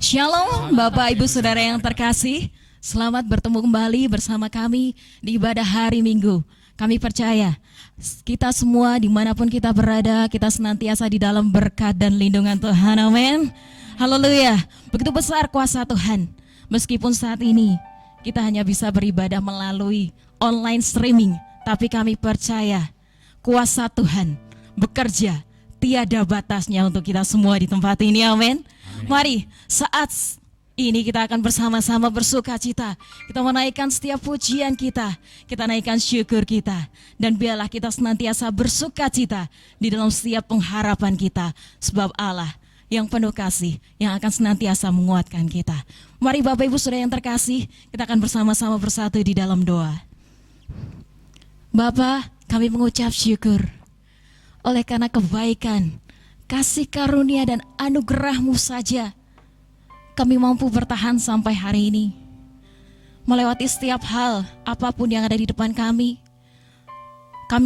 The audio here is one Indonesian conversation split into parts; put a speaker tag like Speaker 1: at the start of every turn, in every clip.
Speaker 1: Shalom Bapak Ibu Saudara yang terkasih. Selamat bertemu kembali bersama kami di ibadah hari Minggu. Kami percaya kita semua dimanapun kita berada, kita senantiasa di dalam berkat dan lindungan Tuhan. Amin. Haleluya. Begitu besar kuasa Tuhan. Meskipun saat ini kita hanya bisa beribadah melalui online streaming, tapi kami percaya kuasa Tuhan bekerja tiada batasnya untuk kita semua di tempat ini. Amin. Mari saat ini kita akan bersama-sama bersuka cita. Kita menaikkan setiap pujian kita naikkan syukur kita. Dan biarlah kita senantiasa bersuka cita di dalam setiap pengharapan kita. Sebab Allah yang penuh kasih yang akan senantiasa menguatkan kita. Mari Bapak Ibu Saudara yang terkasih, kita akan bersama-sama bersatu di dalam doa. Bapa, kami mengucap syukur oleh karena kebaikan, kasih karunia dan anugerah-Mu saja kami mampu bertahan sampai hari ini. Melewati setiap hal, apapun yang ada di depan kami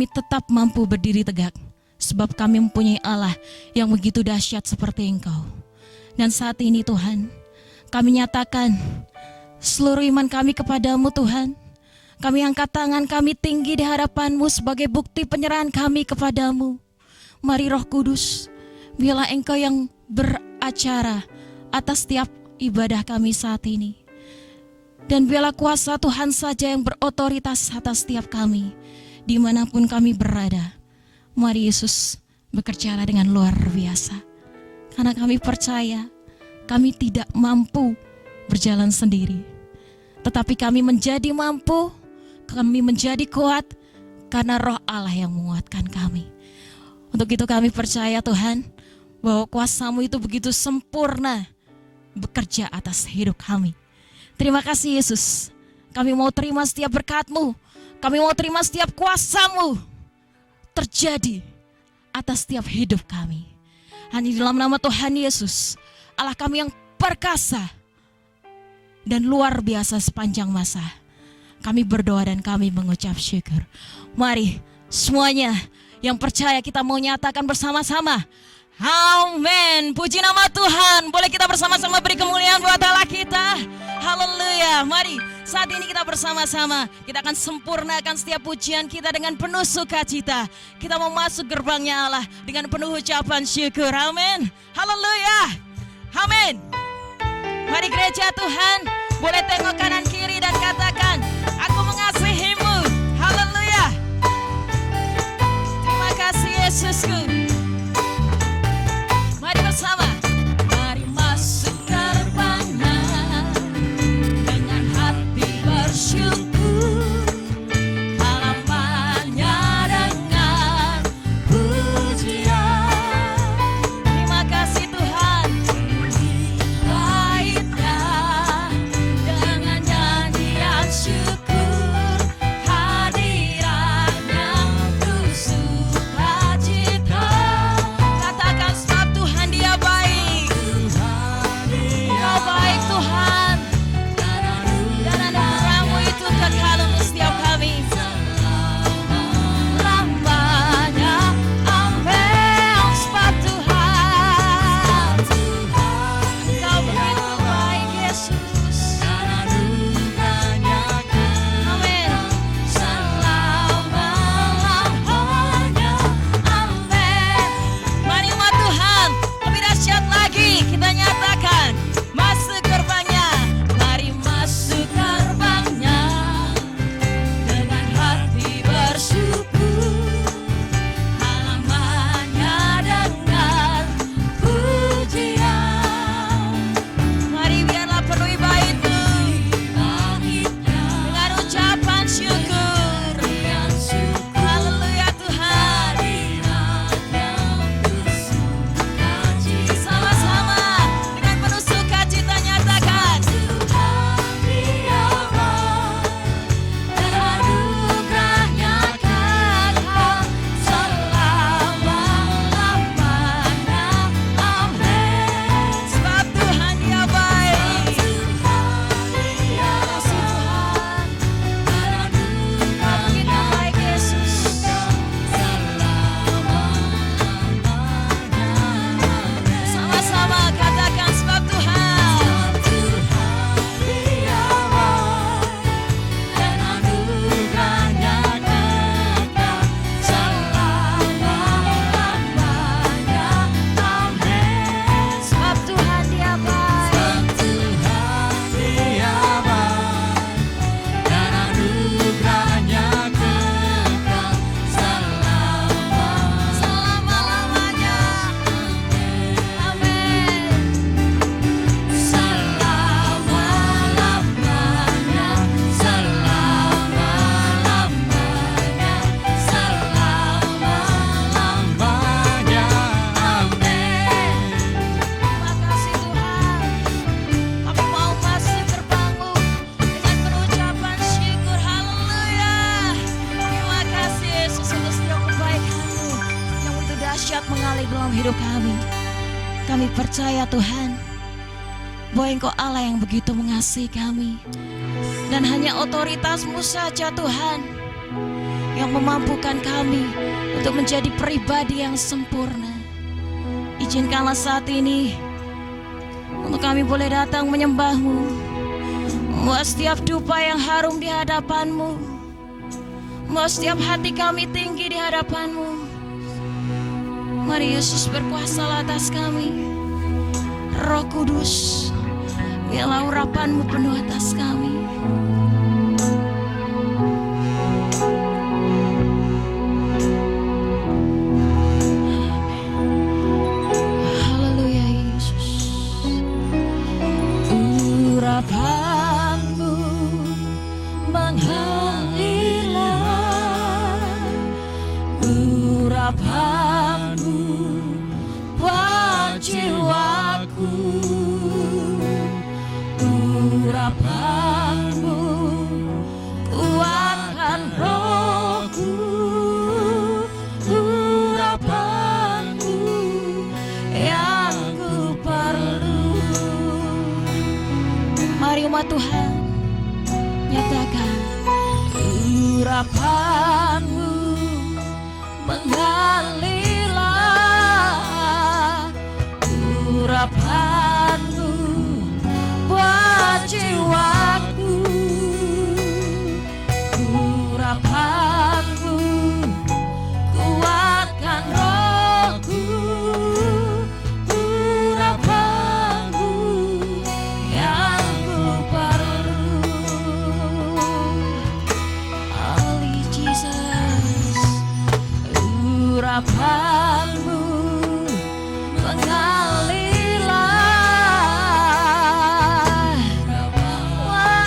Speaker 1: tetap mampu berdiri tegak. Sebab kami mempunyai Allah yang begitu dahsyat seperti Engkau. Dan saat ini Tuhan, kami nyatakan seluruh iman kami kepadamu Tuhan. Kami angkat tangan kami tinggi di hadapan-Mu sebagai bukti penyerahan kami kepadamu. Mari Roh Kudus, biarlah Engkau yang beracara atas setiap ibadah kami saat ini. Dan biarlah kuasa Tuhan saja yang berotoritas atas setiap kami, dimanapun kami berada. Mari Yesus bekerja dengan luar biasa. Karena kami percaya kami tidak mampu berjalan sendiri. Tetapi kami menjadi mampu, kami menjadi kuat karena Roh Allah yang menguatkan kami. Untuk itu kami percaya Tuhan bahwa kuasa-Mu itu begitu sempurna bekerja atas hidup kami. Terima kasih Yesus. Kami mau terima setiap berkat-Mu. Kami mau terima setiap kuasa-Mu terjadi atas setiap hidup kami. Hanya di dalam nama Tuhan Yesus, Allah kami yang perkasa dan luar biasa sepanjang masa, kami berdoa dan kami mengucap syukur. Mari semuanya yang percaya kita mau nyatakan bersama-sama. Amin. Puji nama Tuhan. Boleh kita bersama-sama beri kemuliaan buat Allah kita. Haleluya. Mari saat ini kita bersama-sama, kita akan sempurnakan setiap pujian kita dengan penuh sukacita. Kita mau masuk gerbangnya Allah dengan penuh ucapan syukur. Amin. Haleluya. Amin. Mari gereja Tuhan, boleh tengok kanan kiri dan katakan, aku mengasihimu. Haleluya. Terima kasih Yesusku. Mari bersama. Mari masuk gerbangnya dengan hati bersyukur, halamannya dengan pujian. Terima kasih Tuhan. Baiknya dengan nyanyian syukur. hendak mengalir dalam hidup kami. Kami percaya Tuhan bahwa Engkau Allah yang begitu mengasihi kami. Dan hanya otoritas-Mu saja Tuhan yang memampukan kami untuk menjadi pribadi yang sempurna. Izinkanlah saat ini untuk kami boleh datang menyembah-Mu, membawa setiap dupa yang harum di hadapan-Mu, membawa setiap hati kami tinggi di hadapan-Mu. Mari Yesus berkuasa atas kami. Roh Kudus, biarlah urapan-Mu penuh atas kami. Haleluya Yesus. Urapan-Mu mengalirlah, urapan-Mu buat jiwaku, urapan-Mu kuatkan rohku, urapan-Mu yang ku perlu. Mari umat Tuhan nyatakan, urapan-Mu mengalirlah, urapan-Mu buat jiwaku, urapan-Mu kuatkan rohku, urapan-Mu yang ku perlu. Holy Jesus, urapan-Mu mengalirlah,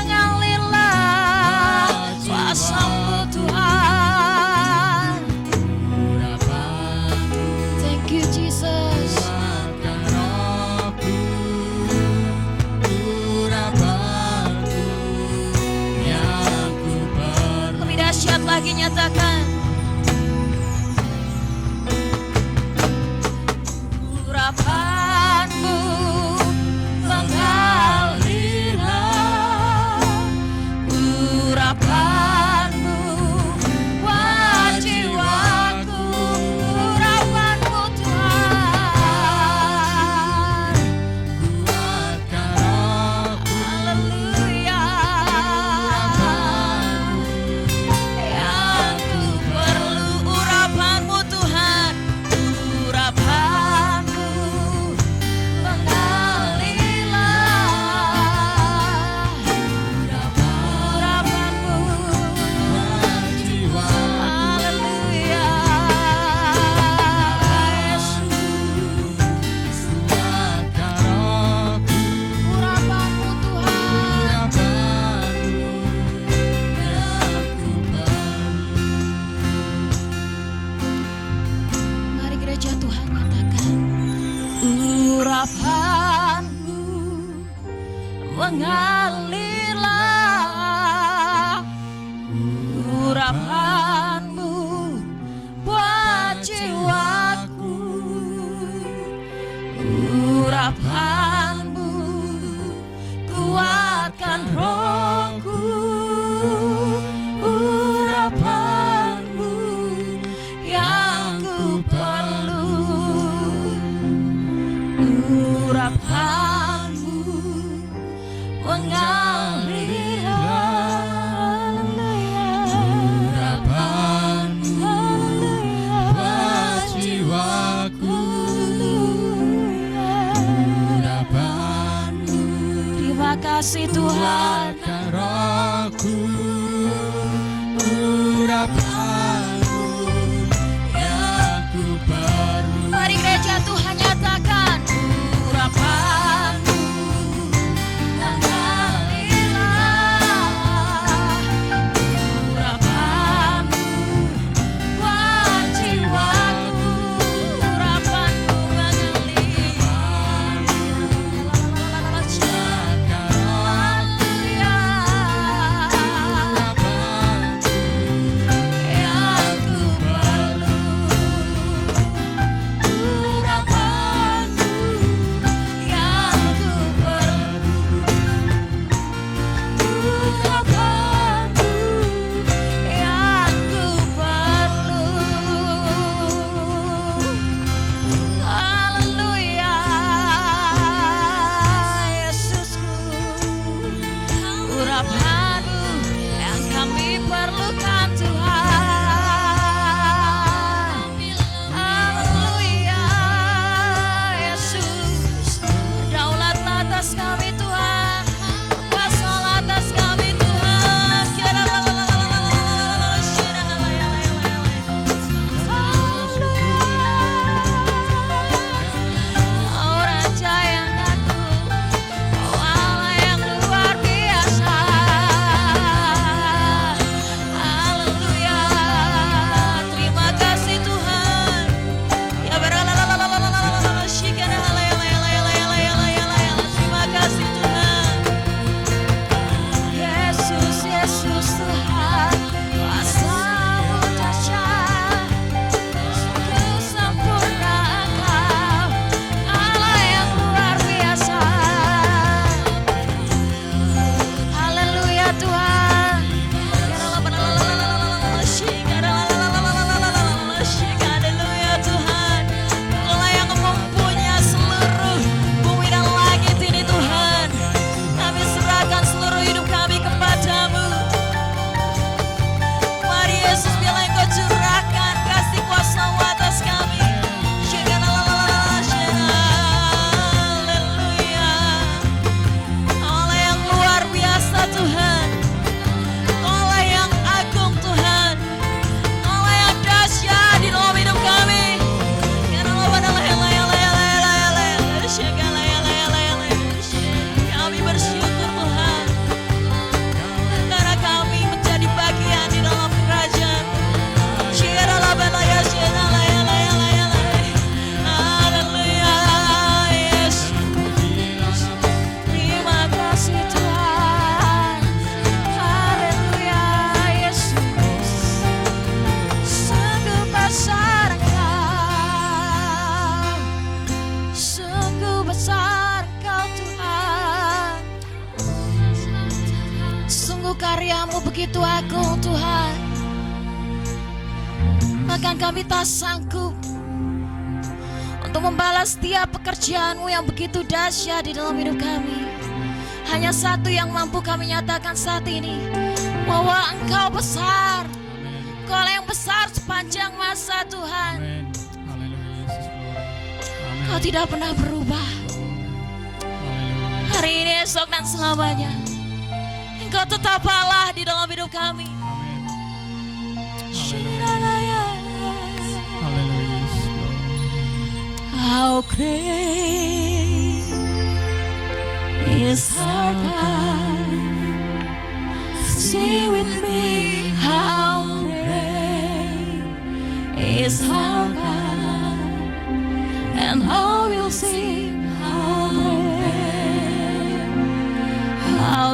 Speaker 1: mengalirlah kuasa-Mu Tuhan. Thank you Jesus. Lebih dahsyat lagi nyatakan, urapan-Mu mengalirlah, urapan-Mu buat jiwaku, urapan-Mu Tuhan kuatkan rohku. Haleluya, yang ku perlu, urapan-Mu Tuhan, urapan-Mu mengalirlah, urapan-Mu haleluya Yesus, urapan-Mu Tuhan. Mari gereja Tuhan nyatakan, urapan-Mu mengalirlah, urapan-Mu buat jiwaku, urapan-Mu kuatkan rohku, urapan-Mu yang ku perlu, urapan-Mu mengalirlah,
Speaker 2: Urapan-Mu buat jiwaku, urapan-Mu
Speaker 1: terima kasih Tuhan.
Speaker 2: kuatkan rohku, urapan-Mu yang ku perlu.
Speaker 1: Mari gereja Tuhan nyatakan, urapan-Mu mengalirlah, urapan-Mu buat jiwaku, urapan-Mu mengalir. Haleluya. karya-Mu begitu agung Tuhan. Bahkan kami tak sanggup untuk membalas setiap pekerjaan-Mu yang begitu dahsyat di dalam hidup kami. Hanya satu yang mampu kami nyatakan saat ini, bahwa Engkau besar. Engkau yang besar sepanjang masa Tuhan.
Speaker 2: Amin. Haleluya Yesus. Amin.
Speaker 1: Kau tidak pernah berubah.
Speaker 2: Haleluya.
Speaker 1: Hari ini, esok, dan selamanya Engkau tetap Allah di dalam hidup kami.
Speaker 2: Amin. Haleluya. Haleluya Yesus.
Speaker 1: How great is our God. Sing with me, how great is our God. And all will sing, how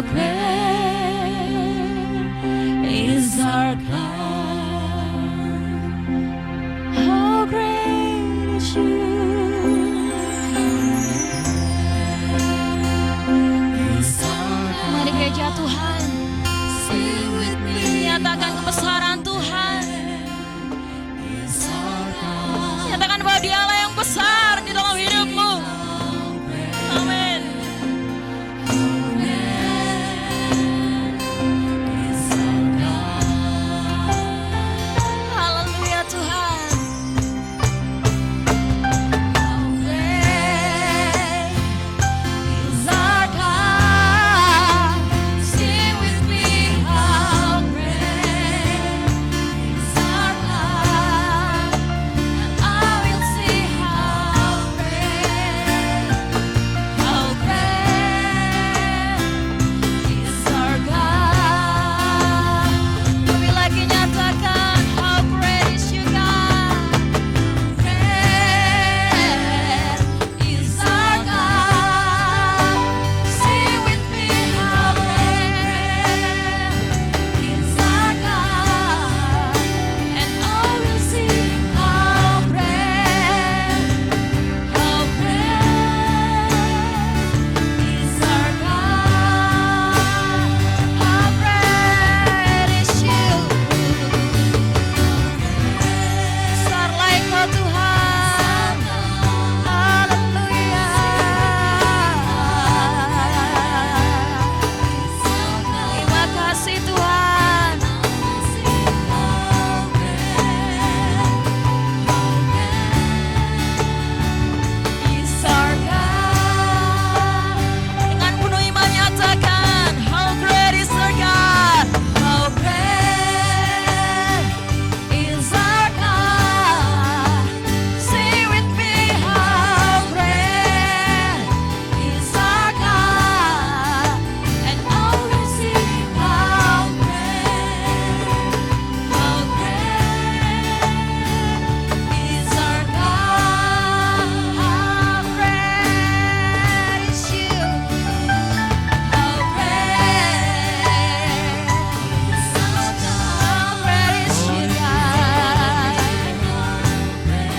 Speaker 1: great is our God. How great is you. Mari gereja Tuhan, nyatakan kebesaran Tuhan. Nyatakan bahwa Dialah yang besar di dalam hidupmu. Amin. Haleluya Tuhan. How great is our God. Sing with me, how great is our God. And I will sing, how great is our God. Kami lagi nyatakan, how great is you God. Great is our God. Sing with me, how great is our God. And all will sing, how great is our God. How great is you. Besarlah Engkau Tuhan. Haleluya. Terima kasih Tuhan. Is our God. Dengan penuh iman nyatakan, how great is our God. How great is our God. Sing with me, how great is our God. And all will sing, how great is our God. How great is you. How great is you, God.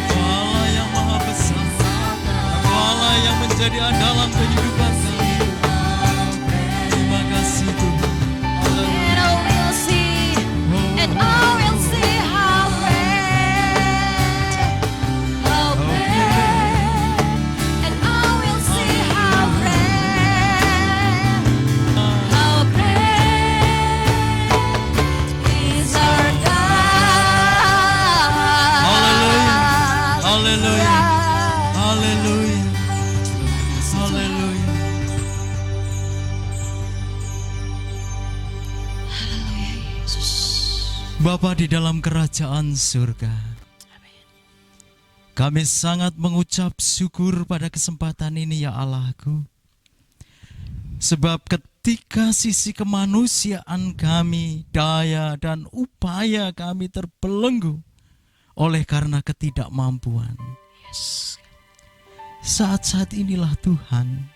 Speaker 2: Engkau Allah yang maha besar. Engkau Allah yang menjadi andalan kehidupan kami. Terima kasih Tuhan. Haleluya.
Speaker 1: And all will see, and all will see how great, and all will see how great is our God.
Speaker 2: Haleluya. Haleluya. Haleluya. Haleluya. Bapa di dalam kerajaan surga, kami sangat mengucap syukur pada kesempatan ini ya Allahku. Sebab ketika sisi kemanusiaan kami, daya dan upaya kami terbelenggu oleh karena ketidakmampuan. Saat-saat inilah Tuhan,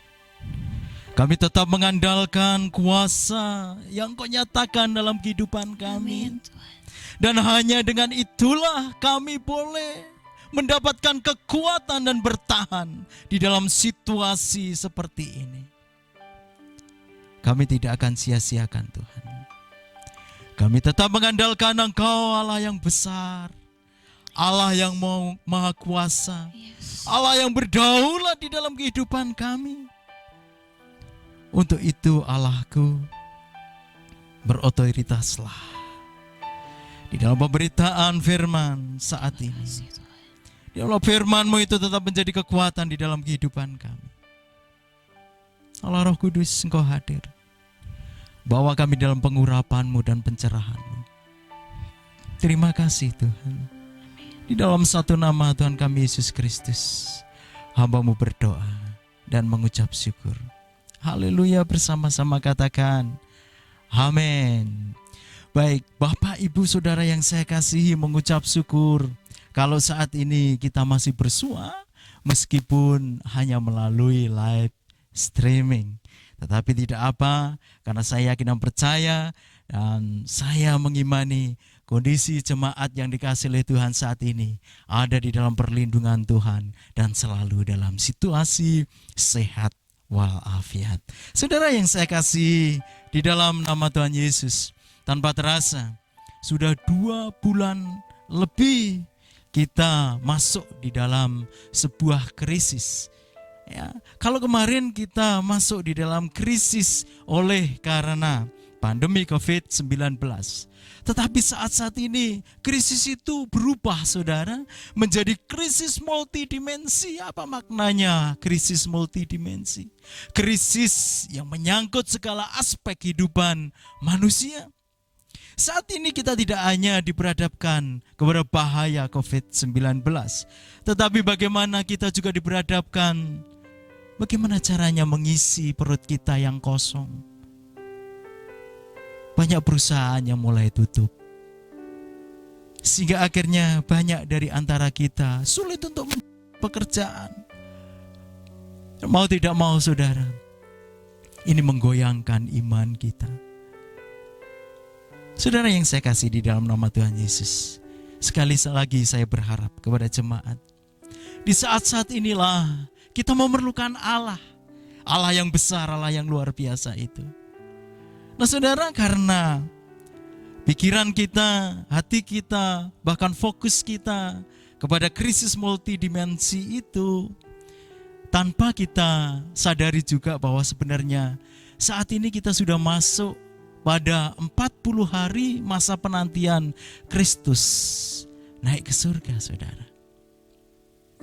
Speaker 2: kami tetap mengandalkan kuasa yang Kau nyatakan dalam kehidupan kami.
Speaker 1: Amin, Tuhan.
Speaker 2: Dan hanya dengan itulah kami boleh mendapatkan kekuatan dan bertahan di dalam situasi seperti ini. Kami tidak akan sia-siakan Tuhan. Kami tetap mengandalkan Engkau, Allah yang besar, Allah yang maha kuasa, Allah yang berdaulat di dalam kehidupan kami. Untuk itu Allahku, berotoritaslah di dalam pemberitaan firman saat ini. Ya Allah, firman-Mu itu tetap menjadi kekuatan di dalam kehidupan kami. Allah Roh Kudus, Engkau hadir. Bawa kami dalam pengurapan-Mu dan pencerahan-Mu. Terima kasih Tuhan. Di dalam satu nama Tuhan kami Yesus Kristus, hamba-Mu berdoa dan mengucap syukur. Haleluya, bersama-sama katakan amin. Baik, Bapak, Ibu, Saudara yang saya kasihi, mengucap syukur kalau saat ini kita masih bersua meskipun hanya melalui live streaming. Tetapi tidak apa, karena saya yakin dan percaya dan saya mengimani kondisi jemaat yang dikasihi oleh Tuhan saat ini ada di dalam perlindungan Tuhan dan selalu dalam situasi sehat walafiat. Saudara yang saya kasih di dalam nama Tuhan Yesus, tanpa terasa sudah 2 bulan lebih kita masuk di dalam sebuah krisis. Ya, kalau kemarin kita masuk di dalam krisis oleh karena pandemi COVID-19. Tetapi saat-saat ini krisis itu berubah, saudara, menjadi krisis multidimensi. Apa maknanya krisis multidimensi? Krisis yang menyangkut segala aspek kehidupan manusia. Saat ini kita tidak hanya diperhadapkan kepada bahaya COVID-19, tetapi bagaimana kita juga diperhadapkan bagaimana caranya mengisi perut kita yang kosong. Banyak perusahaan yang mulai tutup, sehingga akhirnya banyak dari antara kita sulit untuk pekerjaan. Mau tidak mau, saudara, ini menggoyangkan iman kita. Saudara yang saya kasih di dalam nama Tuhan Yesus, sekali lagi saya berharap kepada jemaat, di saat-saat inilah kita memerlukan Allah, Allah yang besar, Allah yang luar biasa itu. Nah saudara, karena pikiran kita, hati kita, bahkan fokus kita kepada krisis multidimensi itu, tanpa kita sadari juga bahwa sebenarnya saat ini kita sudah masuk pada 40 hari masa penantian Kristus naik ke surga, saudara.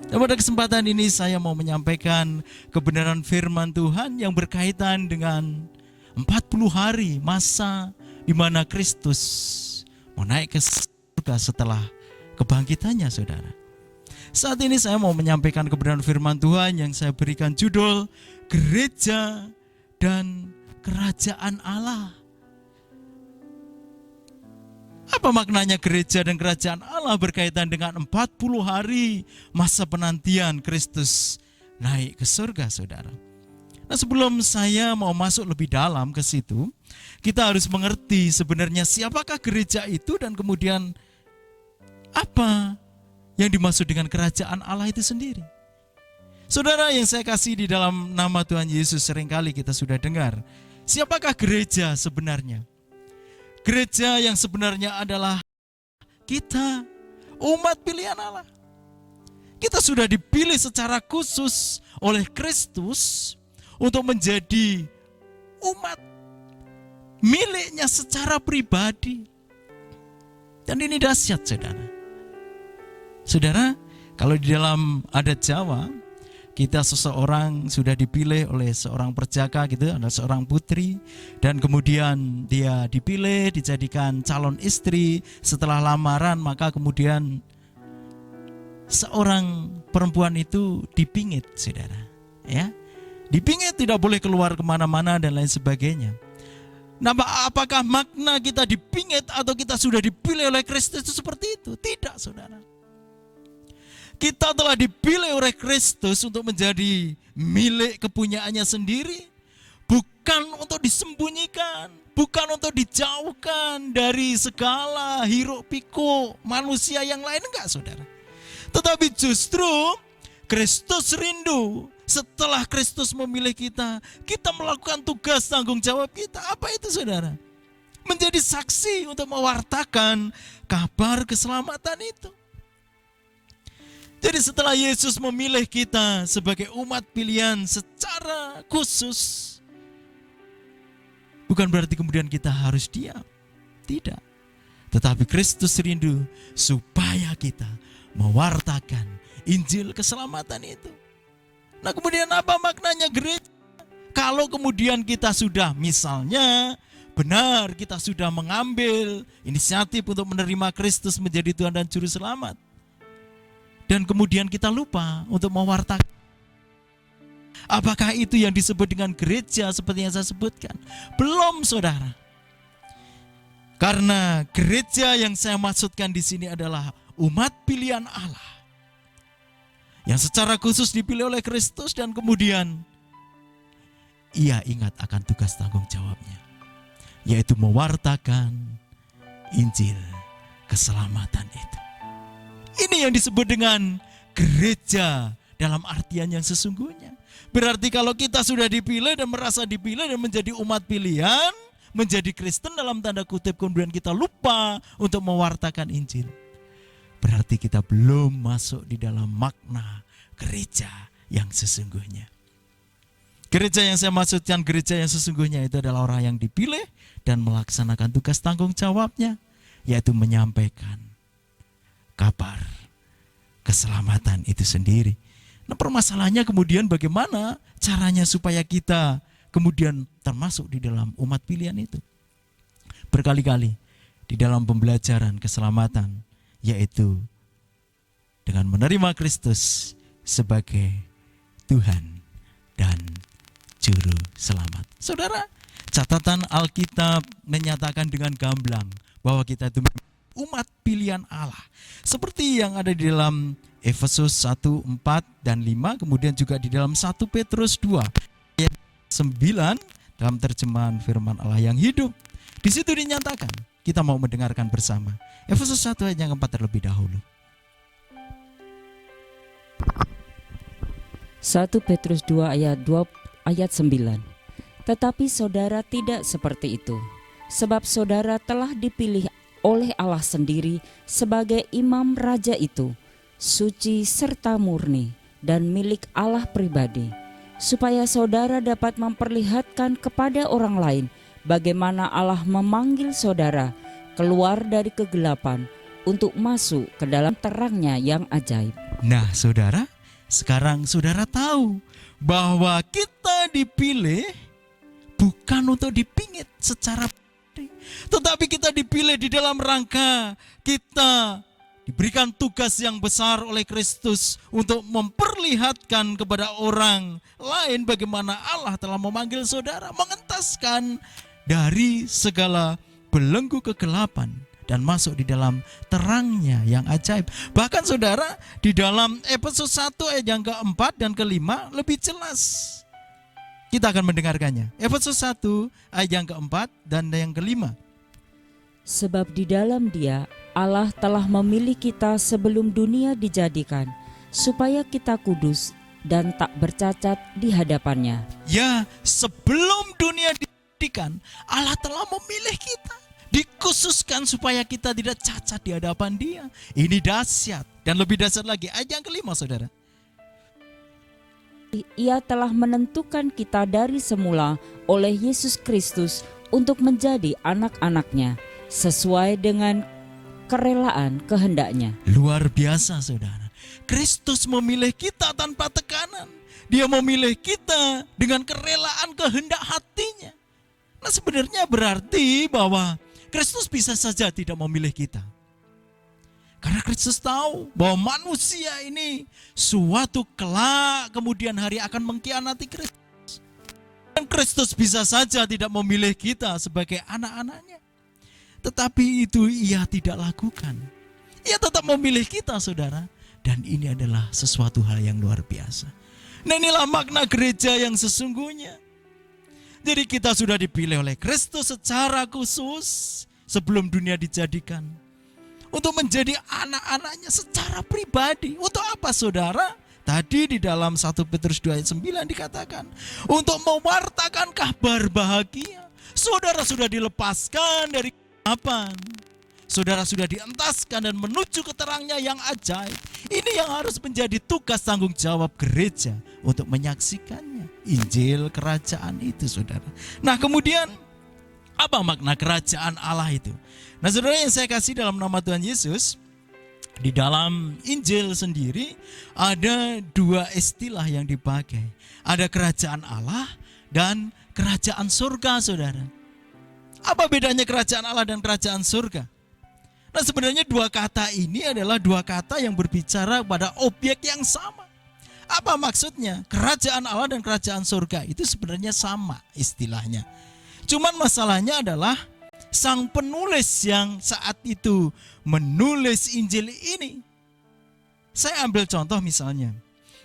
Speaker 2: Dan pada kesempatan ini saya mau menyampaikan kebenaran firman Tuhan yang berkaitan dengan 40 hari masa di mana Kristus mau naik ke surga setelah kebangkitannya, saudara. Saat ini saya mau menyampaikan kebenaran firman Tuhan yang saya berikan judul Gereja dan Kerajaan Allah. Apa maknanya gereja dan kerajaan Allah berkaitan dengan 40 hari masa penantian Kristus naik ke surga, saudara? Nah, sebelum saya mau masuk lebih dalam ke situ, kita harus mengerti sebenarnya siapakah gereja itu dan kemudian apa yang dimaksud dengan kerajaan Allah itu sendiri. Saudara yang saya kasih di dalam nama Tuhan Yesus, seringkali kita sudah dengar, siapakah gereja sebenarnya? Gereja yang sebenarnya adalah kita, umat pilihan Allah. Kita sudah dipilih secara khusus oleh Kristus untuk menjadi umat miliknya secara pribadi. Dan ini dahsyat, saudara. Saudara, kalau di dalam adat Jawa, kita seseorang sudah dipilih oleh seorang perjaka gitu, ada seorang putri, dan kemudian dia dipilih dijadikan calon istri. Setelah lamaran maka kemudian seorang perempuan itu dipingit, saudara, ya, dipingit, tidak boleh keluar kemana-mana dan lain sebagainya. Nah, apakah makna kita dipingit atau kita sudah dipilih oleh Kristus itu seperti itu? Tidak, saudara. Kita telah dipilih oleh Kristus untuk menjadi milik kepunyaannya sendiri, bukan untuk disembunyikan, bukan untuk dijauhkan dari segala hiruk pikuk manusia yang lain, enggak, saudara. Tetapi justru Kristus rindu setelah Kristus memilih kita, kita melakukan tugas tanggung jawab kita. Apa itu, saudara? menjadi saksi untuk mewartakan kabar keselamatan itu. Jadi setelah Yesus memilih kita sebagai umat pilihan secara khusus, bukan berarti kemudian kita harus diam. Tidak. Tetapi Kristus rindu supaya kita mewartakan Injil keselamatan itu. Nah, kemudian apa maknanya gereja? Kalau kemudian kita sudah misalnya benar kita sudah mengambil inisiatif untuk menerima Kristus menjadi Tuhan dan Juru Selamat, dan kemudian kita lupa untuk mewartakan, apakah itu yang disebut dengan gereja seperti yang saya sebutkan? Belum, saudara. Karena gereja yang saya maksudkan di sini adalah umat pilihan Allah yang secara khusus dipilih oleh Kristus, dan kemudian ia ingat akan tugas tanggung jawabnya, yaitu mewartakan Injil keselamatan itu. Ini yang disebut dengan gereja dalam artian yang sesungguhnya. Berarti kalau kita sudah dipilih dan merasa dipilih dan menjadi umat pilihan, menjadi Kristen dalam tanda kutip, kemudian kita lupa untuk mewartakan Injil, berarti kita belum masuk di dalam makna gereja yang sesungguhnya. Gereja yang saya maksudkan, gereja yang sesungguhnya itu adalah orang yang dipilih dan melaksanakan tugas tanggung jawabnya, yaitu menyampaikan kabar keselamatan itu sendiri. Nah, permasalahannya kemudian bagaimana caranya supaya kita kemudian termasuk di dalam umat pilihan itu. Berkali-kali di dalam pembelajaran keselamatan, yaitu dengan menerima Kristus sebagai Tuhan dan Juru Selamat. Saudara, catatan Alkitab menyatakan dengan gamblang bahwa kita itu umat pilihan Allah. Seperti yang ada di dalam Efesus 1:4 dan 5, kemudian juga di dalam 1 Petrus 2 ayat 9 dalam terjemahan firman Allah yang hidup. Di situ dinyatakan, kita mau mendengarkan bersama. Efesus 1 ayat yang keempat terlebih dahulu.
Speaker 3: 1 Petrus 2 ayat 9. Tetapi saudara tidak seperti itu, sebab saudara telah dipilih oleh Allah sendiri sebagai imam raja itu, suci serta murni dan milik Allah pribadi, supaya saudara dapat memperlihatkan kepada orang lain bagaimana Allah memanggil saudara keluar dari kegelapan untuk masuk ke dalam terangnya yang ajaib.
Speaker 2: Nah, saudara, sekarang saudara tahu bahwa kita dipilih bukan untuk dipingit secara pribadi, tetapi kita dipilih di dalam rangka kita diberikan tugas yang besar oleh Kristus untuk memperlihatkan kepada orang lain bagaimana Allah telah memanggil saudara, mengentaskan dari segala belenggu kegelapan dan masuk di dalam terangnya yang ajaib. Bahkan saudara, di dalam Efesus 1 ayat yang keempat dan kelima lebih jelas. Kita akan mendengarkannya. Efesus 1 ayat yang keempat dan yang kelima.
Speaker 3: Sebab di dalam Dia Allah telah memilih kita sebelum dunia dijadikan, supaya kita kudus dan tak bercacat di hadapannya.
Speaker 2: Ya, sebelum dunia dijadikan, Allah telah memilih kita, dikhususkan supaya kita tidak cacat di hadapan Dia. Ini dahsyat, dan lebih dahsyat lagi ayat yang kelima, saudara.
Speaker 3: Ia telah menentukan kita dari semula oleh Yesus Kristus untuk menjadi anak-anaknya, sesuai dengan kerelaan kehendaknya.
Speaker 2: Luar biasa, saudara. Kristus memilih kita tanpa tekanan. Dia memilih kita dengan kerelaan kehendak hatinya. Nah, sebenarnya berarti bahwa Kristus bisa saja tidak memilih kita. Karena Kristus tahu bahwa manusia ini suatu kelak kemudian hari akan mengkhianati Kristus. Dan Kristus bisa saja tidak memilih kita sebagai anak-anaknya. Tetapi itu Ia tidak lakukan. Ia tetap memilih kita, saudara. Dan ini adalah sesuatu hal yang luar biasa. Nah, inilah makna gereja yang sesungguhnya. Jadi kita sudah dipilih oleh Kristus secara khusus sebelum dunia dijadikan, untuk menjadi anak-anaknya secara pribadi. Untuk apa, saudara? Tadi di dalam 1 Petrus 2 ayat 9 dikatakan, untuk mewartakan kabar bahagia, Saudara sudah dilepaskan dari kegelapan. Saudara sudah dientaskan dan menuju ke terangnya yang ajaib. Ini yang harus menjadi tugas tanggung jawab gereja untuk menyaksikannya. Injil kerajaan itu, saudara. Nah, kemudian apa makna kerajaan Allah itu? Nah, saudara yang saya kasih dalam nama Tuhan Yesus, di dalam Injil sendiri ada dua istilah yang dipakai. Ada kerajaan Allah dan kerajaan surga, saudara. Apa bedanya kerajaan Allah dan kerajaan surga? Nah, sebenarnya dua kata ini adalah dua kata yang berbicara pada objek yang sama. Apa maksudnya? Kerajaan Allah dan kerajaan surga itu sebenarnya sama istilahnya. Cuman masalahnya adalah sang penulis yang saat itu menulis Injil ini. Saya ambil contoh misalnya.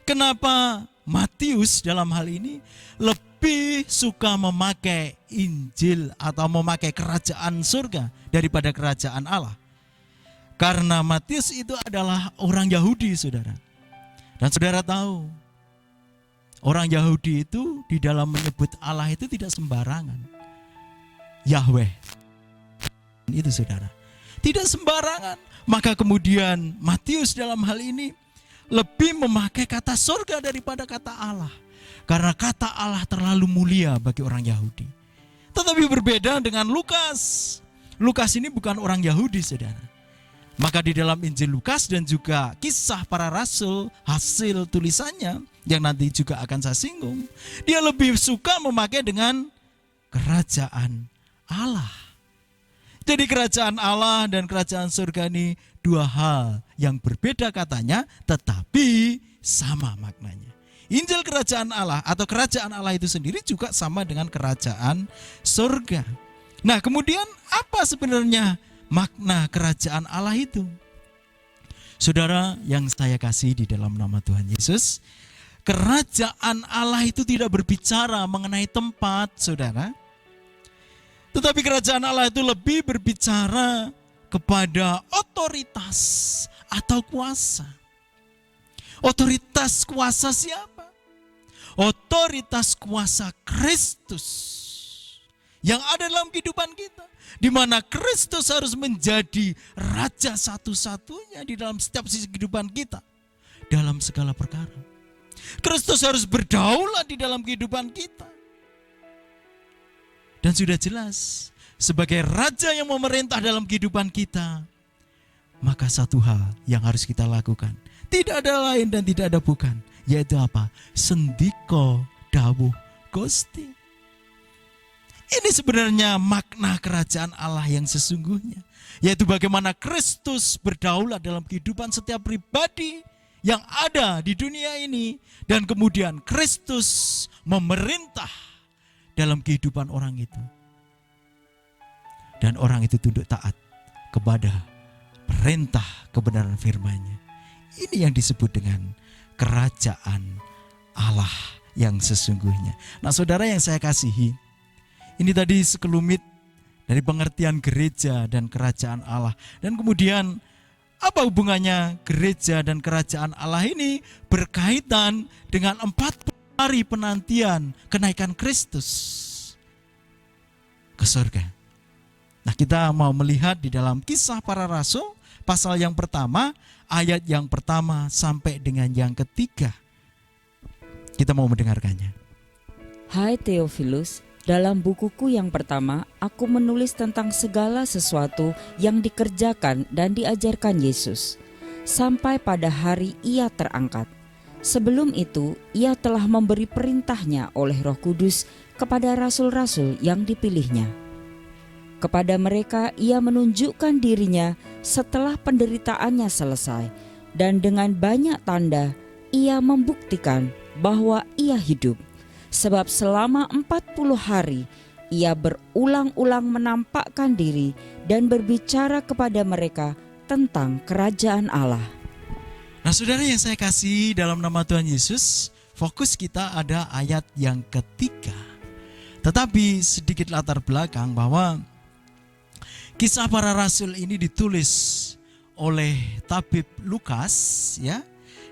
Speaker 2: Kenapa Matius dalam hal ini lebih suka memakai Injil atau memakai kerajaan surga daripada kerajaan Allah? Karena Matius itu adalah orang Yahudi, saudara. Dan saudara tahu, orang Yahudi itu di dalam menyebut Allah itu tidak sembarangan. Yahweh. Itu, saudara. Tidak sembarangan. Maka kemudian Matius dalam hal ini lebih memakai kata surga daripada kata Allah. Karena kata Allah terlalu mulia bagi orang Yahudi. Tetapi berbeda dengan Lukas. Lukas ini bukan orang Yahudi, saudara. Maka di dalam Injil Lukas dan juga Kisah Para Rasul, hasil tulisannya yang nanti juga akan saya singgung, dia lebih suka memakai dengan kerajaan Allah. Jadi kerajaan Allah dan kerajaan surga ini dua hal yang berbeda katanya, tetapi sama maknanya. Injil kerajaan Allah atau kerajaan Allah itu sendiri juga sama dengan kerajaan surga. Nah, kemudian apa sebenarnya makna kerajaan Allah itu? Saudara yang saya kasih di dalam nama Tuhan Yesus, kerajaan Allah itu tidak berbicara mengenai tempat, saudara. Tetapi kerajaan Allah itu lebih berbicara kepada otoritas atau kuasa. Otoritas kuasa siapa? Otoritas kuasa Kristus yang ada dalam kehidupan kita, di mana Kristus harus menjadi raja satu-satunya di dalam setiap sisi kehidupan kita dalam segala perkara. Kristus harus berdaulat di dalam kehidupan kita. Dan sudah jelas, sebagai raja yang memerintah dalam kehidupan kita, maka satu hal yang harus kita lakukan, tidak ada lain dan tidak ada bukan, yaitu apa? Sendiko dawuh Gusti. Ini sebenarnya makna kerajaan Allah yang sesungguhnya, yaitu bagaimana Kristus berdaulat dalam kehidupan setiap pribadi yang ada di dunia ini, dan kemudian Kristus memerintah dalam kehidupan orang itu, dan orang itu tunduk taat kepada perintah kebenaran firman-Nya. Ini yang disebut dengan kerajaan Allah yang sesungguhnya. Nah, saudara yang saya kasihi, ini tadi sekelumit dari pengertian gereja dan kerajaan Allah. Dan kemudian apa hubungannya gereja dan kerajaan Allah ini berkaitan dengan 40 hari penantian kenaikan Kristus ke surga. Nah, kita mau melihat di dalam Kisah Para Rasul pasal yang pertama, ayat yang pertama sampai dengan yang ketiga. Kita mau mendengarkannya.
Speaker 3: Hai Theophilus, dalam bukuku yang pertama, aku menulis tentang segala sesuatu yang dikerjakan dan diajarkan Yesus, sampai pada hari Ia terangkat. Sebelum itu, Ia telah memberi perintahnya oleh Roh Kudus kepada rasul-rasul yang dipilihnya. Kepada mereka Ia menunjukkan dirinya setelah penderitaannya selesai, dan dengan banyak tanda Ia membuktikan bahwa Ia hidup. Sebab selama 40 hari Ia berulang-ulang menampakkan diri dan berbicara kepada mereka tentang kerajaan Allah.
Speaker 2: Nah, saudara yang saya kasih dalam nama Tuhan Yesus, fokus kita ada ayat yang ketiga. Tetapi sedikit latar belakang bahwa Kisah Para Rasul ini ditulis oleh tabib Lukas, ya,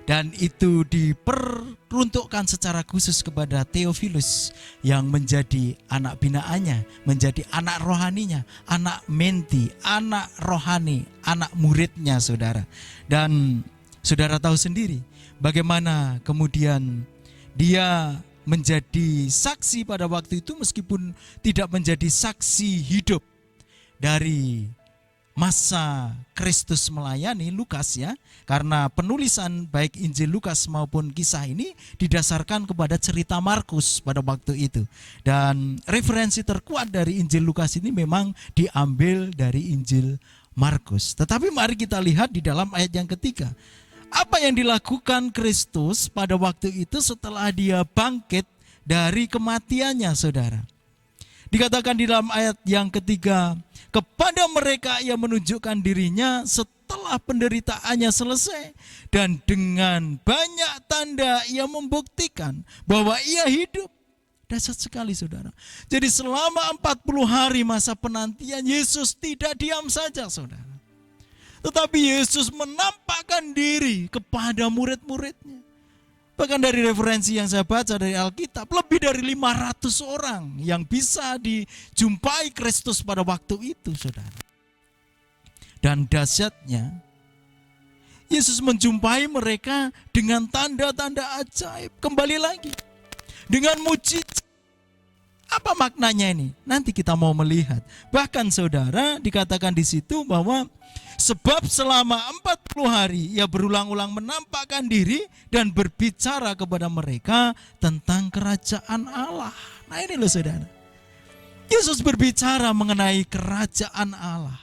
Speaker 2: Dan itu diperuntukkan secara khusus kepada Theophilus yang menjadi anak binaannya, menjadi anak rohaninya, anak menti, anak rohani, anak muridnya saudara. Dan saudara tahu sendiri bagaimana kemudian dia menjadi saksi pada waktu itu meskipun tidak menjadi saksi hidup dari masa Kristus melayani Lukas ya, karena penulisan baik Injil Lukas maupun kisah ini didasarkan kepada cerita Markus pada waktu itu. Dan referensi terkuat dari Injil Lukas ini memang diambil dari Injil Markus. Tetapi mari kita lihat di dalam ayat yang ketiga. Apa yang dilakukan Kristus pada waktu itu setelah dia bangkit dari kematiannya saudara. Dikatakan di dalam ayat yang ketiga, kepada mereka ia menunjukkan dirinya setelah penderitaannya selesai. Dan dengan banyak tanda ia membuktikan bahwa ia hidup. Dahsyat sekali saudara. Jadi selama 40 hari masa penantian Yesus tidak diam saja saudara. Tetapi Yesus menampakkan diri kepada murid-muridnya. Bahkan dari referensi yang saya baca dari Alkitab, lebih dari 500 orang yang bisa dijumpai Kristus pada waktu itu, saudara. Dan dahsyatnya, Yesus menjumpai mereka dengan tanda-tanda ajaib. Kembali lagi, dengan mujizat. Apa maknanya ini? Nanti kita mau melihat. Bahkan saudara, dikatakan di situ bahwa sebab selama 40 hari ia berulang-ulang menampakkan diri dan berbicara kepada mereka tentang kerajaan Allah. Nah ini loh saudara. Yesus berbicara mengenai kerajaan Allah.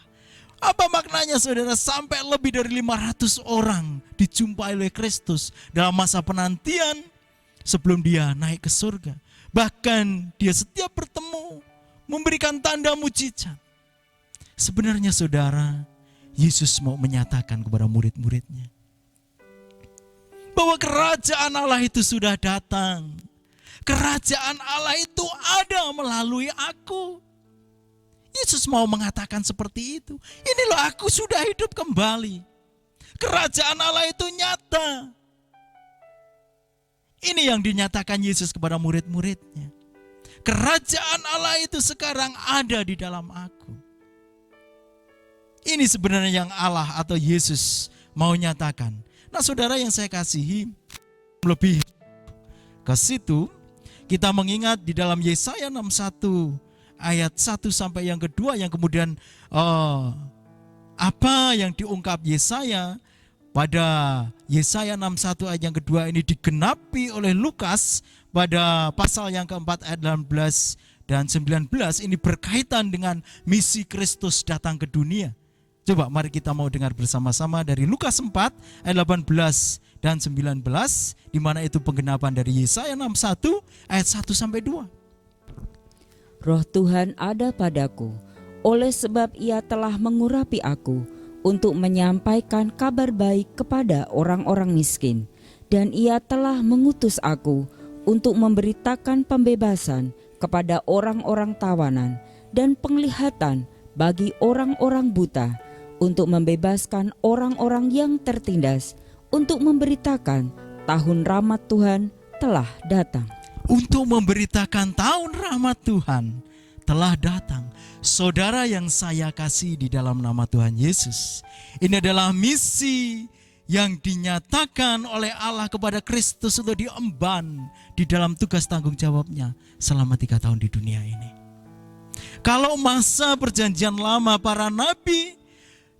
Speaker 2: Apa maknanya saudara? Sampai lebih dari 500 orang dijumpai oleh Kristus dalam masa penantian sebelum dia naik ke surga. Bahkan dia setiap bertemu memberikan tanda mujizat. Sebenarnya saudara, Yesus mau menyatakan kepada murid-muridnya bahwa kerajaan Allah itu sudah datang. Kerajaan Allah itu ada melalui aku. Yesus mau mengatakan seperti itu. Ini loh, aku sudah hidup kembali. Kerajaan Allah itu nyata. Ini yang dinyatakan Yesus kepada murid-muridnya. Kerajaan Allah itu sekarang ada di dalam aku. Ini sebenarnya yang Allah atau Yesus mau nyatakan. Nah saudara yang saya kasihi, lebih ke situ kita mengingat di dalam Yesaya 61 ayat 1 sampai yang kedua yang kemudian apa yang diungkap Yesaya pada Yesaya 61 ayat yang kedua ini digenapi oleh Lukas pada pasal yang keempat ayat 18 dan 19 ini berkaitan dengan misi Kristus datang ke dunia. Coba mari kita mau dengar bersama-sama dari Lukas 4 ayat 18 dan 19 di mana itu penggenapan dari Yesaya 61 ayat 1 sampai 2.
Speaker 3: Roh Tuhan ada padaku, oleh sebab ia telah mengurapi aku untuk menyampaikan kabar baik kepada orang-orang miskin, dan ia telah mengutus aku untuk memberitakan pembebasan kepada orang-orang tawanan dan penglihatan bagi orang-orang buta, untuk membebaskan orang-orang yang tertindas, untuk memberitakan tahun rahmat Tuhan telah datang.
Speaker 2: Untuk memberitakan tahun rahmat Tuhan telah datang. Saudara yang saya kasih di dalam nama Tuhan Yesus, ini adalah misi yang dinyatakan oleh Allah kepada Kristus untuk diemban di dalam tugas tanggung jawabnya selama 3 tahun di dunia ini. Kalau masa perjanjian lama para nabi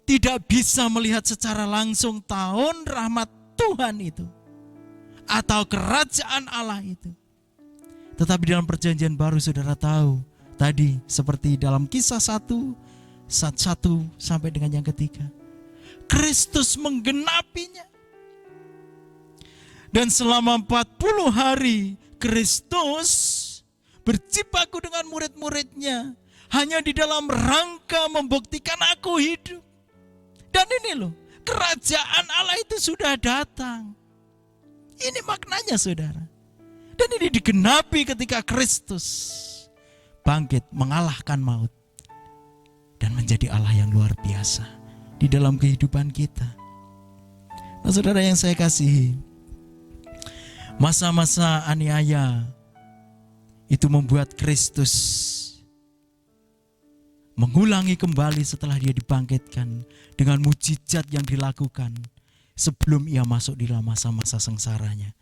Speaker 2: tidak bisa melihat secara langsung tahun rahmat Tuhan itu atau kerajaan Allah itu, tetapi dalam perjanjian baru saudara tahu tadi seperti dalam kisah 1 sampai dengan yang ketiga, Kristus menggenapinya. Dan selama 40 hari Kristus berjibaku dengan murid-muridnya hanya di dalam rangka membuktikan aku hidup. Dan ini loh, kerajaan Allah itu sudah datang. Ini maknanya saudara. Dan ini digenapi ketika Kristus bangkit mengalahkan maut dan menjadi Allah yang luar biasa di dalam kehidupan kita. Nah saudara yang saya kasihi, Masa-masa aniaya itu membuat Kristus mengulangi kembali setelah dia dibangkitkan dengan mujizat yang dilakukan sebelum ia masuk di dalam masa-masa sengsaranya.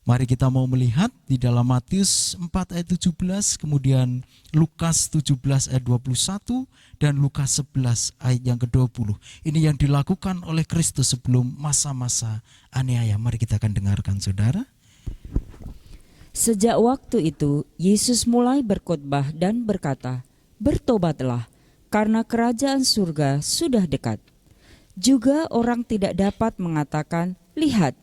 Speaker 2: Mari kita mau melihat di dalam Matius 4 ayat 17, kemudian Lukas 17 ayat 21, dan Lukas 11 ayat yang ke-20. Ini yang dilakukan oleh Kristus sebelum masa-masa aniaya. Mari kita akan dengarkan, saudara.
Speaker 3: Sejak waktu itu, Yesus mulai berkhotbah dan berkata, "Bertobatlah, karena kerajaan surga sudah dekat." Juga orang tidak dapat mengatakan, "Lihat,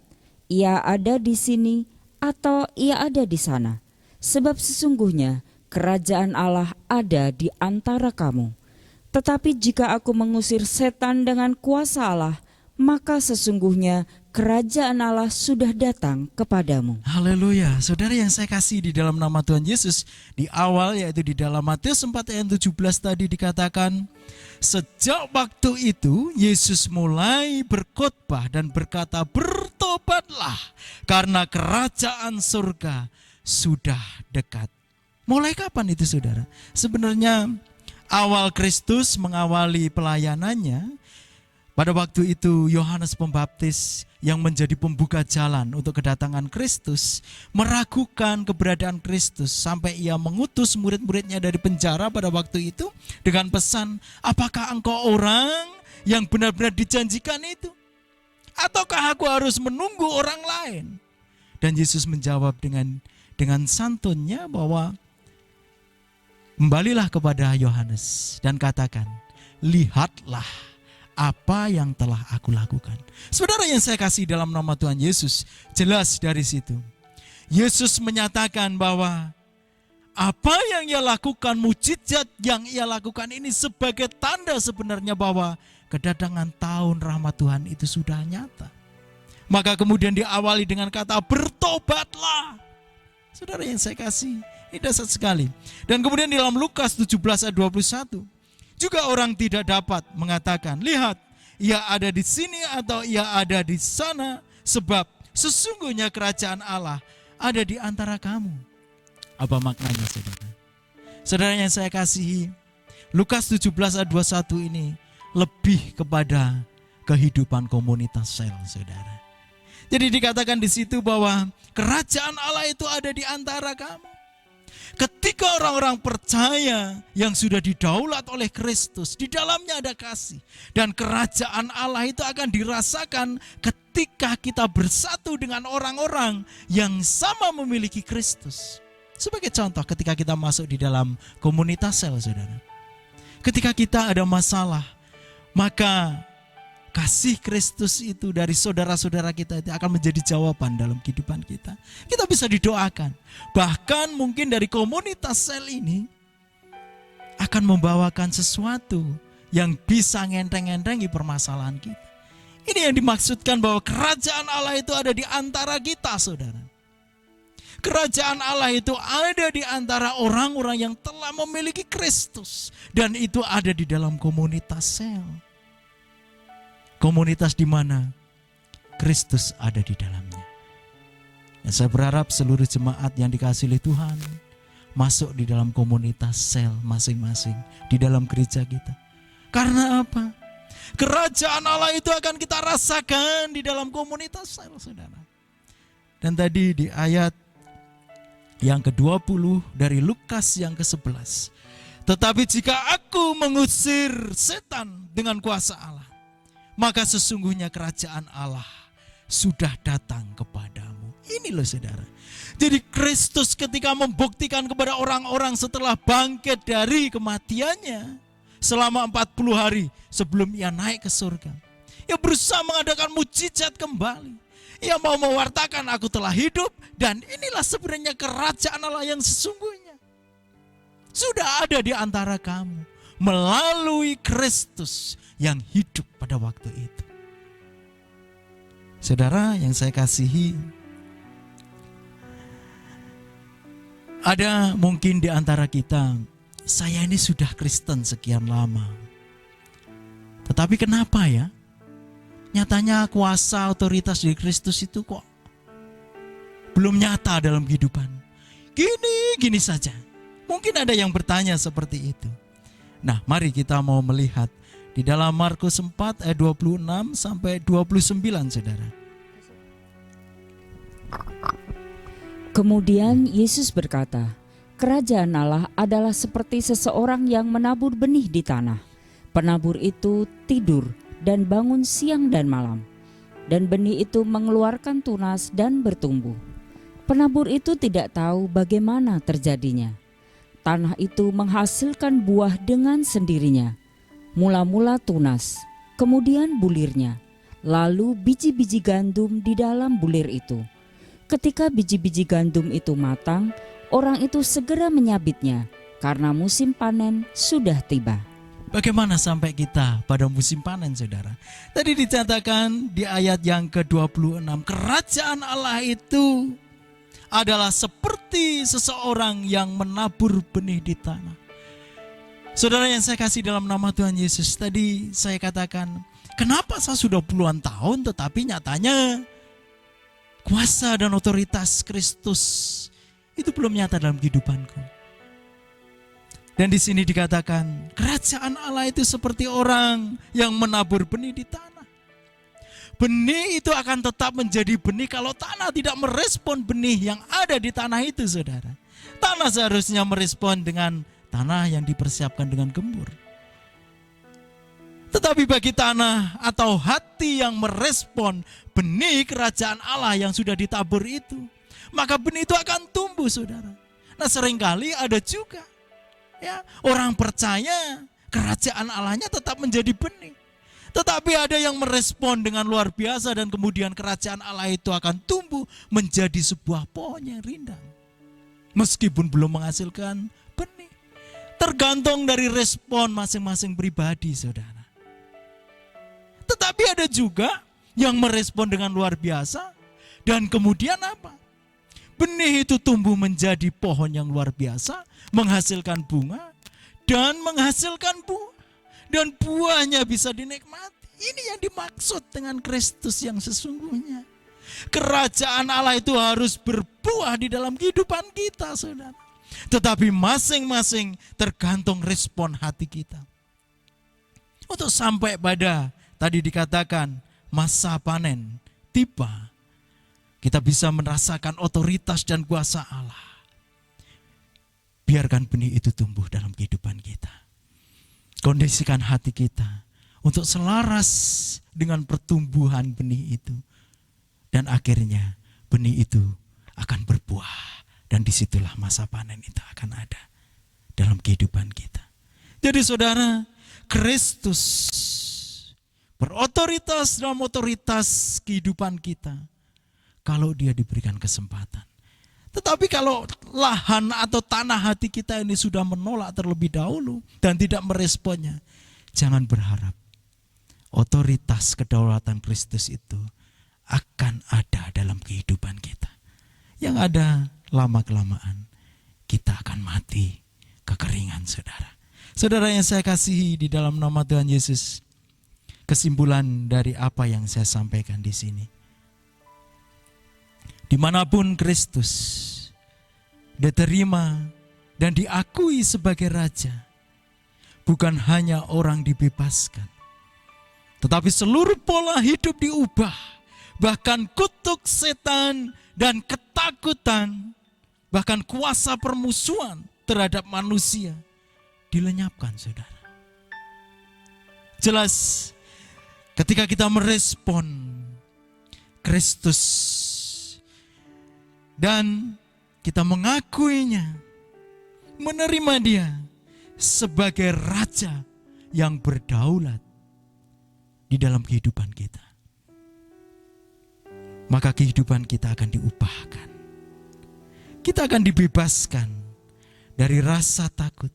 Speaker 3: ia ada di sini," atau "ia ada di sana." Sebab sesungguhnya kerajaan Allah ada di antara kamu. Tetapi jika aku mengusir setan dengan kuasa Allah, maka sesungguhnya kerajaan Allah sudah datang kepadamu.
Speaker 2: Haleluya. Saudara yang saya kasih di dalam nama Tuhan Yesus, di awal yaitu di dalam Matius 4 ayat 17 tadi dikatakan, sejak waktu itu Yesus mulai berkhotbah dan berkata, "Bertobatlah, karena kerajaan surga sudah dekat." Mulai kapan itu, saudara? Sebenarnya awal Kristus mengawali pelayanannya, pada waktu itu Yohanes Pembaptis yang menjadi pembuka jalan untuk kedatangan Kristus meragukan keberadaan Kristus sampai ia mengutus murid-muridnya dari penjara pada waktu itu dengan pesan, "Apakah engkau orang yang benar-benar dijanjikan itu? Ataukah aku harus menunggu orang lain?" Dan Yesus menjawab dengan santunnya bahwa kembalilah kepada Yohanes dan katakan, "Lihatlah apa yang telah aku lakukan." Saudara yang saya kasih dalam nama Tuhan Yesus, jelas dari situ Yesus menyatakan bahwa apa yang ia lakukan, mujizat yang ia lakukan ini sebagai tanda sebenarnya bahwa kedatangan tahun rahmat Tuhan itu sudah nyata. Maka kemudian diawali dengan kata bertobatlah. Saudara yang saya kasih, ini dasar sekali. Dan kemudian di dalam Lukas 17 ayat 21 juga orang tidak dapat mengatakan, "Lihat, ia ada di sini," atau "ia ada di sana," sebab sesungguhnya kerajaan Allah ada di antara kamu. Apa maknanya, saudara? Saudara yang saya kasihi, Lukas 17 ayat 21 ini lebih kepada kehidupan komunitas sel, saudara. Jadi dikatakan di situ bahwa kerajaan Allah itu ada di antara kamu. Ketika orang-orang percaya yang sudah didaulat oleh Kristus, di dalamnya ada kasih. Dan kerajaan Allah itu akan dirasakan ketika kita bersatu dengan orang-orang yang sama memiliki Kristus. Sebagai contoh, ketika kita masuk di dalam komunitas sel, saudara. Ketika kita ada masalah, maka kasih Kristus itu dari saudara-saudara kita itu akan menjadi jawaban dalam kehidupan kita. Kita bisa didoakan. Bahkan mungkin dari komunitas sel ini akan membawakan sesuatu yang bisa ngenteng-ngentengi permasalahan kita. Ini yang dimaksudkan bahwa kerajaan Allah itu ada di antara kita, saudara. Kerajaan Allah itu ada di antara orang-orang yang telah memiliki Kristus. Dan itu ada di dalam komunitas sel. Komunitas di mana Kristus ada di dalamnya. Dan saya berharap seluruh jemaat yang dikasihi oleh Tuhan masuk di dalam komunitas sel masing-masing di dalam gereja kita. Karena apa? Kerajaan Allah itu akan kita rasakan di dalam komunitas sel, saudara. Dan tadi di ayat yang ke-20 dari Lukas yang ke-11. Tetapi jika aku mengusir setan dengan kuasa Allah, maka sesungguhnya kerajaan Allah sudah datang kepadamu. Ini loh, saudara. Jadi Kristus ketika membuktikan kepada orang-orang setelah bangkit dari kematiannya selama 40 hari sebelum ia naik ke surga, ia berusaha mengadakan mujizat kembali. Ia mau mewartakan, "Aku telah hidup," dan inilah sebenarnya kerajaan Allah yang sesungguhnya sudah ada di antara kamu melalui Kristus yang hidup pada waktu itu. Saudara yang saya kasihi, ada mungkin di antara kita, saya ini sudah Kristen sekian lama. Tetapi kenapa ya? Nyatanya kuasa otoritas dari Kristus itu kok belum nyata dalam kehidupan. Gini saja. Mungkin ada yang bertanya seperti itu. Nah, mari kita mau melihat di dalam Markus 4 ayat 26 sampai 29, saudara.
Speaker 3: Kemudian Yesus berkata, "Kerajaan Allah adalah seperti seseorang yang menabur benih di tanah. Penabur itu tidur dan bangun siang dan malam, dan benih itu mengeluarkan tunas dan bertumbuh. Penabur itu tidak tahu bagaimana terjadinya. Tanah itu menghasilkan buah dengan sendirinya. Mula-mula tunas, kemudian bulirnya, lalu biji-biji gandum di dalam bulir itu. Ketika biji-biji gandum itu matang, orang itu segera menyabitnya karena musim panen sudah tiba."
Speaker 2: Bagaimana sampai kita pada musim panen, saudara? Tadi dicatatkan di ayat yang ke-26, kerajaan Allah itu adalah seperti seseorang yang menabur benih di tanah. Saudara yang saya kasih dalam nama Tuhan Yesus, tadi saya katakan, kenapa saya sudah puluhan tahun tetapi nyatanya kuasa dan otoritas Kristus itu belum nyata dalam kehidupanku. Dan di sini dikatakan, kerajaan Allah itu seperti orang yang menabur benih di tanah. Benih itu akan tetap menjadi benih kalau tanah tidak merespon benih yang ada di tanah itu, saudara. Tanah seharusnya merespon dengan tanah yang dipersiapkan dengan gembur. Tetapi bagi tanah atau hati yang merespon benih kerajaan Allah yang sudah ditabur itu, maka benih itu akan tumbuh, saudara. Nah, seringkali ada juga orang percaya kerajaan Allahnya tetap menjadi benih. Tetapi ada yang merespon dengan luar biasa dan kemudian kerajaan Allah itu akan tumbuh menjadi sebuah pohon yang rindang. Meskipun belum menghasilkan benih. Tergantung dari respon masing-masing pribadi, saudara. Tetapi ada juga yang merespon dengan luar biasa dan kemudian apa? Benih itu tumbuh menjadi pohon yang luar biasa, menghasilkan bunga dan menghasilkan buah. Dan buahnya bisa dinikmati. Ini yang dimaksud dengan Kristus yang sesungguhnya. Kerajaan Allah itu harus berbuah di dalam kehidupan kita, saudara. Tetapi masing-masing tergantung respon hati kita. Untuk sampai pada tadi dikatakan masa panen tiba, kita bisa merasakan otoritas dan kuasa Allah. Biarkan benih itu tumbuh dalam kehidupan kita. Kondisikan hati kita untuk selaras dengan pertumbuhan benih itu. Dan akhirnya benih itu akan berbuah. Dan disitulah masa panen itu akan ada dalam kehidupan kita. Jadi saudara, Kristus berotoritas dalam otoritas kehidupan kita. Kalau dia diberikan kesempatan. Tetapi kalau lahan atau tanah hati kita ini sudah menolak terlebih dahulu dan tidak meresponnya, jangan berharap otoritas kedaulatan Kristus itu akan ada dalam kehidupan kita. Yang ada lama-kelamaan kita akan mati kekeringan, saudara. Saudara yang saya kasihi di dalam nama Tuhan Yesus, kesimpulan dari apa yang saya sampaikan di sini. Dimanapun Kristus diterima dan diakui sebagai Raja, bukan hanya orang dibebaskan, tetapi seluruh pola hidup diubah. Bahkan kutuk setan dan ketakutan, bahkan kuasa permusuhan terhadap manusia dilenyapkan, saudara. Jelas ketika kita merespon Kristus dan kita mengakuinya, menerima dia sebagai Raja yang berdaulat di dalam kehidupan kita, maka kehidupan kita akan diubahkan. Kita akan dibebaskan dari rasa takut,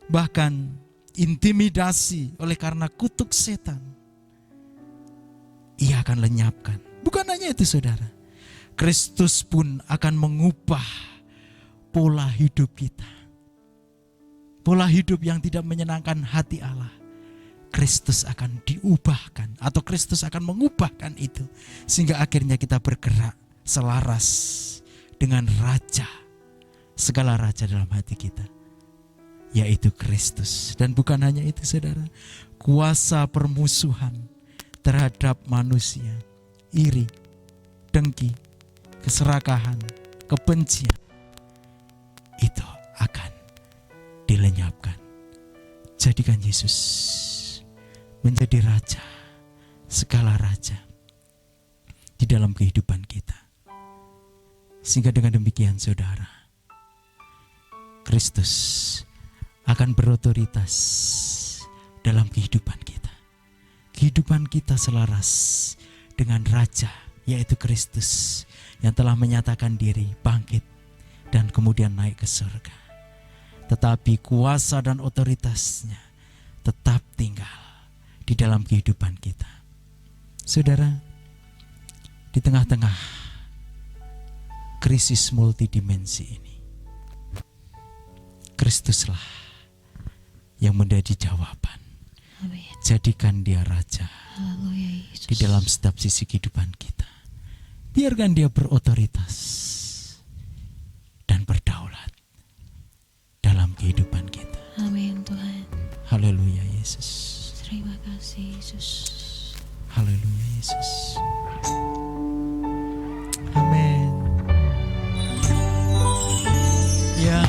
Speaker 2: bahkan intimidasi oleh karena kutuk setan. Ia akan lenyapkan. Bukan hanya itu, saudara, Kristus pun akan mengubah pola hidup kita. Pola hidup yang tidak menyenangkan hati Allah, Kristus akan diubahkan atau Kristus akan mengubahkan itu. Sehingga akhirnya kita bergerak selaras dengan raja, segala raja dalam hati kita, yaitu Kristus. Dan bukan hanya itu saudara, kuasa permusuhan terhadap manusia, iri, dengki, keserakahan, kebencian, itu akan dilenyapkan. Jadikan Yesus menjadi raja, segala raja di dalam kehidupan kita. Sehingga dengan demikian saudara, Kristus akan berotoritas dalam kehidupan kita. Kehidupan kita selaras dengan raja, yaitu Kristus, yang telah menyatakan diri bangkit dan kemudian naik ke surga. Tetapi kuasa dan otoritasnya tetap tinggal di dalam kehidupan kita. Saudara, di tengah-tengah krisis multidimensi ini, Kristuslah yang menjadi jawaban.
Speaker 1: Amin.
Speaker 2: Jadikan dia raja
Speaker 1: Haleluya, Yesus.
Speaker 2: di dalam setiap sisi kehidupan kita. Biarkan dia berotoritas dan berdaulat dalam kehidupan kita.
Speaker 1: Amin Tuhan.
Speaker 2: Haleluya Yesus.
Speaker 1: Terima kasih Yesus.
Speaker 2: Haleluya Yesus. Amin. Ya.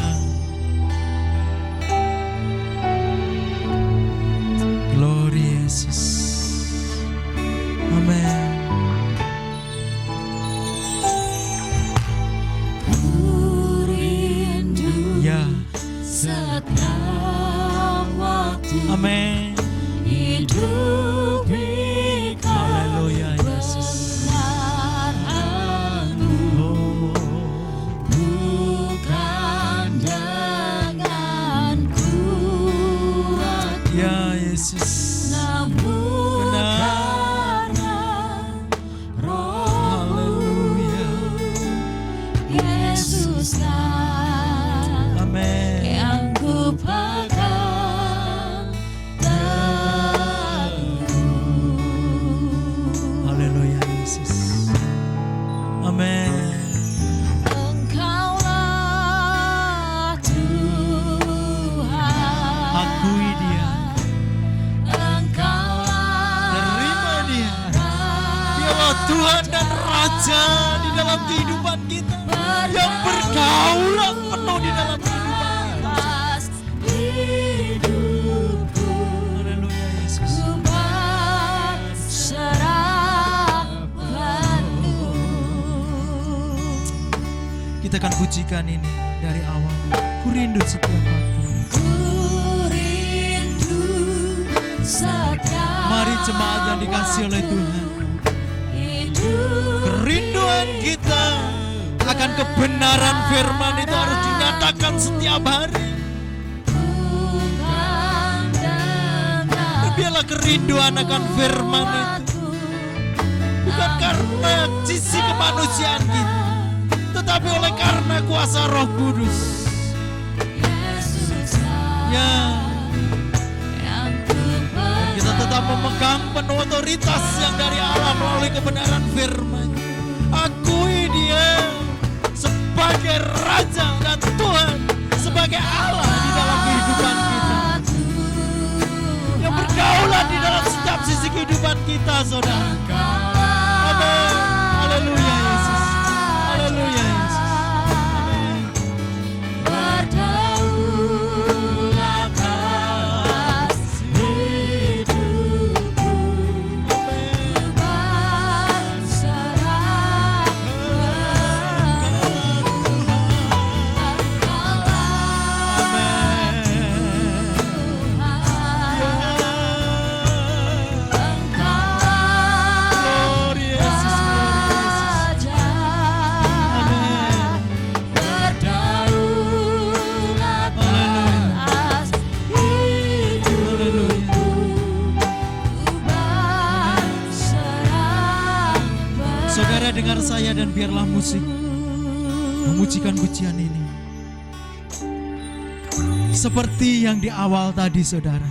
Speaker 2: Glory Yesus. Amin. Ya.
Speaker 1: Setiap waktu
Speaker 2: Amin.
Speaker 1: hidup
Speaker 2: Haleluya Yesus. Oh.
Speaker 1: bukan dengan kuat,
Speaker 2: Ya Yesus.
Speaker 1: namun
Speaker 2: Benar.
Speaker 1: karena Roh
Speaker 2: Haleluya.
Speaker 1: Yesuslah
Speaker 2: Amin.
Speaker 1: yang ku pegang teguh.
Speaker 2: Haleluya Yesus. Amin.
Speaker 1: Engkaulah Tuhan.
Speaker 2: Akui dia.
Speaker 1: Engkaulah
Speaker 2: Terima dia. Dialah Tuhan dan Raja di dalam kehidupan kita, yang berdaulat penuh di dalam kehidupan kita.
Speaker 1: atas hidupku.
Speaker 2: Haleluya Yesus.
Speaker 1: Ku berserah penuh.
Speaker 2: Kita akan pujikan ini dari awal. Ku rindu setiap waktu.
Speaker 1: Ku rindu setiap
Speaker 2: Mari jemaat yang dikasihi oleh Tuhan,
Speaker 1: hidup
Speaker 2: kerinduan kita akan kebenaran firman itu harus dinyatakan setiap hari.
Speaker 1: bukan dengan
Speaker 2: Biarlah kerinduan akan firman itu bukan karena sisi kemanusiaan kita, tetapi oleh karena kuasa Roh Kudus.
Speaker 1: Yesuslah
Speaker 2: Ya,
Speaker 1: yang ku
Speaker 2: dan kita tetap memegang penuh otoritas yang dari Allah melalui kebenaran firman. Akui dia sebagai Raja dan Tuhan, sebagai Allah di dalam kehidupan kita, yang berdaulat di dalam setiap sisi kehidupan kita, saudara. Amin. Haleluya Yesus. Haleluya Yesus.
Speaker 1: berdaulat atas hidupku. Berserah
Speaker 2: Glory Yesus. Saudara dengar saya dan biarlah musik memujikan pujian ini. Seperti yang di awal tadi saudara,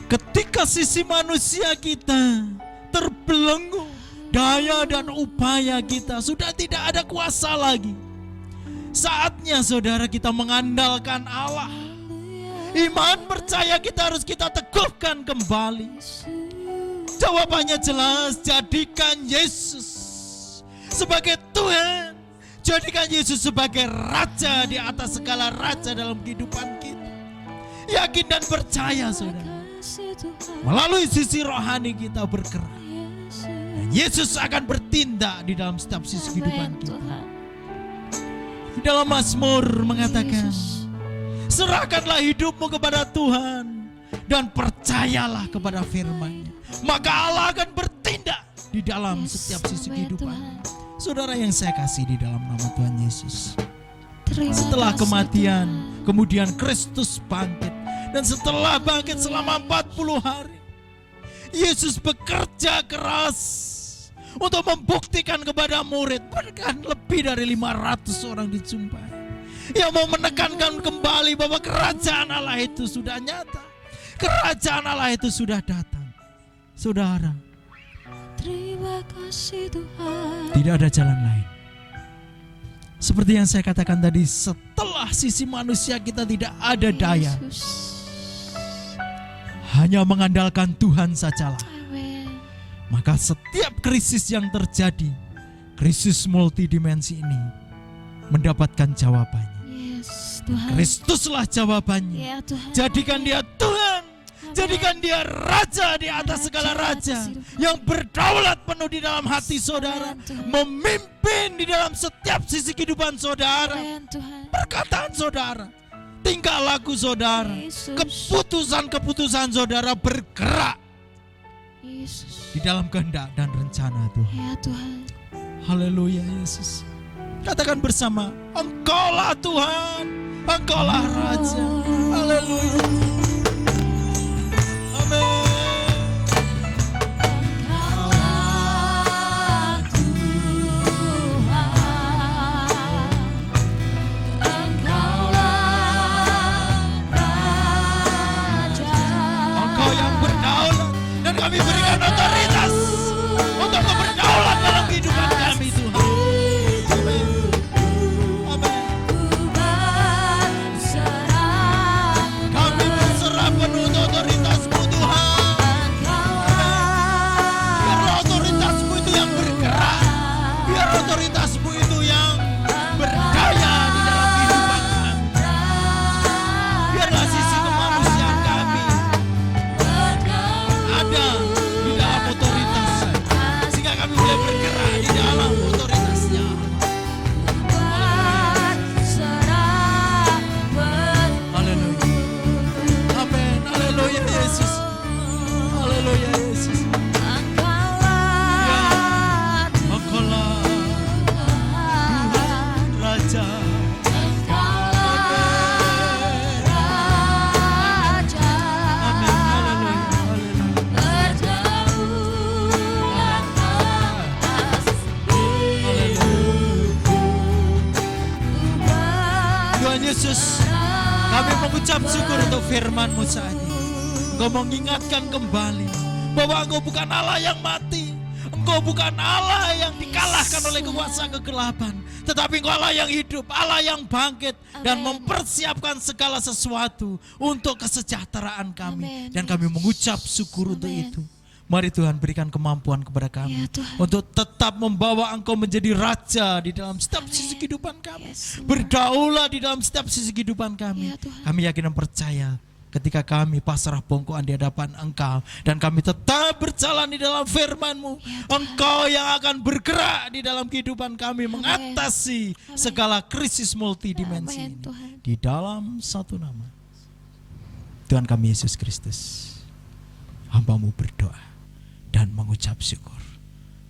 Speaker 2: ketika sisi manusia kita terbelenggu, daya dan upaya kita sudah tidak ada kuasa lagi. Saatnya saudara kita mengandalkan Allah. Iman percaya kita harus kita teguhkan kembali. Jawabannya jelas, jadikan Yesus sebagai Tuhan. Jadikan Yesus sebagai Raja di atas segala raja dalam kehidupan kita. Yakin dan percaya saudara. Melalui sisi rohani kita bergerak. Dan Yesus akan bertindak di dalam setiap sisi kehidupan kita. Di dalam Mazmur mengatakan, serahkanlah hidupmu kepada Tuhan dan percayalah kepada firman-Nya. Maka Allah akan bertindak di dalam setiap sisi kehidupan. Saudara yang saya kasih di dalam nama Tuhan Yesus. Setelah kematian, kemudian Kristus bangkit. Dan setelah bangkit selama 40 hari, Yesus bekerja keras untuk membuktikan kepada murid, bahkan lebih dari 500 orang dijumpai, yang mau menekankan kembali bahwa kerajaan Allah itu sudah nyata. Kerajaan Allah itu sudah datang. Saudara,
Speaker 1: Terima kasih Tuhan.
Speaker 2: tidak ada jalan lain. Seperti yang saya katakan tadi, setelah sisi manusia kita tidak ada daya, hanya mengandalkan Tuhan sajalah.
Speaker 1: Amin.
Speaker 2: Maka setiap krisis yang terjadi, krisis multidimensi ini mendapatkan jawabannya.
Speaker 1: Yes, Tuhan.
Speaker 2: Kristuslah jawabannya.
Speaker 1: Ya Tuhan.
Speaker 2: Jadikan dia Tuhan, jadikan dia Raja di atas segala raja, yang berdaulat penuh di dalam hati saudara, memimpin di dalam setiap sisi kehidupan saudara,
Speaker 1: Amin, Tuhan.
Speaker 2: perkataan saudara, tingkah laku saudara,
Speaker 1: Yesus.
Speaker 2: keputusan-keputusan saudara bergerak
Speaker 1: Yesus.
Speaker 2: di dalam kehendak dan rencana Tuhan.
Speaker 1: Ya Tuhan.
Speaker 2: Haleluya Yesus. Katakan bersama, Engkaulah Tuhan, Engkaulah Raja. Haleluya. Amin. Engkau yang berdaulat, dan kami berikan otoritas untuk berdaulat dalam kehidupan kami Tuhan. Amin. Amin. Kami berserah penuh untuk otoritas-Mu Tuhan. Biar otoritas-Mu itu yang bergerak. Biar otoritas-Mu itu yang berdaya di dalam kehidupan kami. Biarlah sisi kemanusiaan kami ada di dalam otoritas, sehingga kami boleh bergerak di dalam otoritasnya. Haleluya. Amin. Haleluya Yesus. Haleluya Yesus. Engkaulah Tuhan Raja. Amin. Haleluya. Haleluya. Tuhan Yesus, kami mengucap syukur untuk firman-Mu saat ini. Engkau mengingatkan kembali bahwa Engkau bukan Allah yang mati. Engkau bukan Allah yang dikalahkan oleh kekuasaan kegelapan, tetapi Engkau Allah yang hidup, Allah yang bangkit dan mempersiapkan segala sesuatu untuk kesejahteraan kami.
Speaker 1: Amin,
Speaker 2: Dan kami
Speaker 1: Yesus.
Speaker 2: mengucap syukur untuk
Speaker 1: Amin.
Speaker 2: itu. Mari Tuhan berikan kemampuan kepada kami
Speaker 1: Ya, Tuhan.
Speaker 2: untuk tetap membawa Engkau menjadi Raja di dalam setiap sisi kehidupan kami.
Speaker 1: Yes, Lord.
Speaker 2: Berdaulat di dalam setiap sisi kehidupan kami.
Speaker 1: Ya, Tuhan.
Speaker 2: Kami yakin dan percaya ketika kami pasrah bongkoan di hadapan Engkau, dan kami tetap berjalan di dalam firman-Mu, Engkau yang akan bergerak di dalam kehidupan kami, mengatasi segala krisis multidimensi
Speaker 1: Amin,
Speaker 2: ini.
Speaker 1: Tuhan.
Speaker 2: Di dalam satu nama, Tuhan kami Yesus Kristus, hamba-Mu berdoa dan mengucap syukur.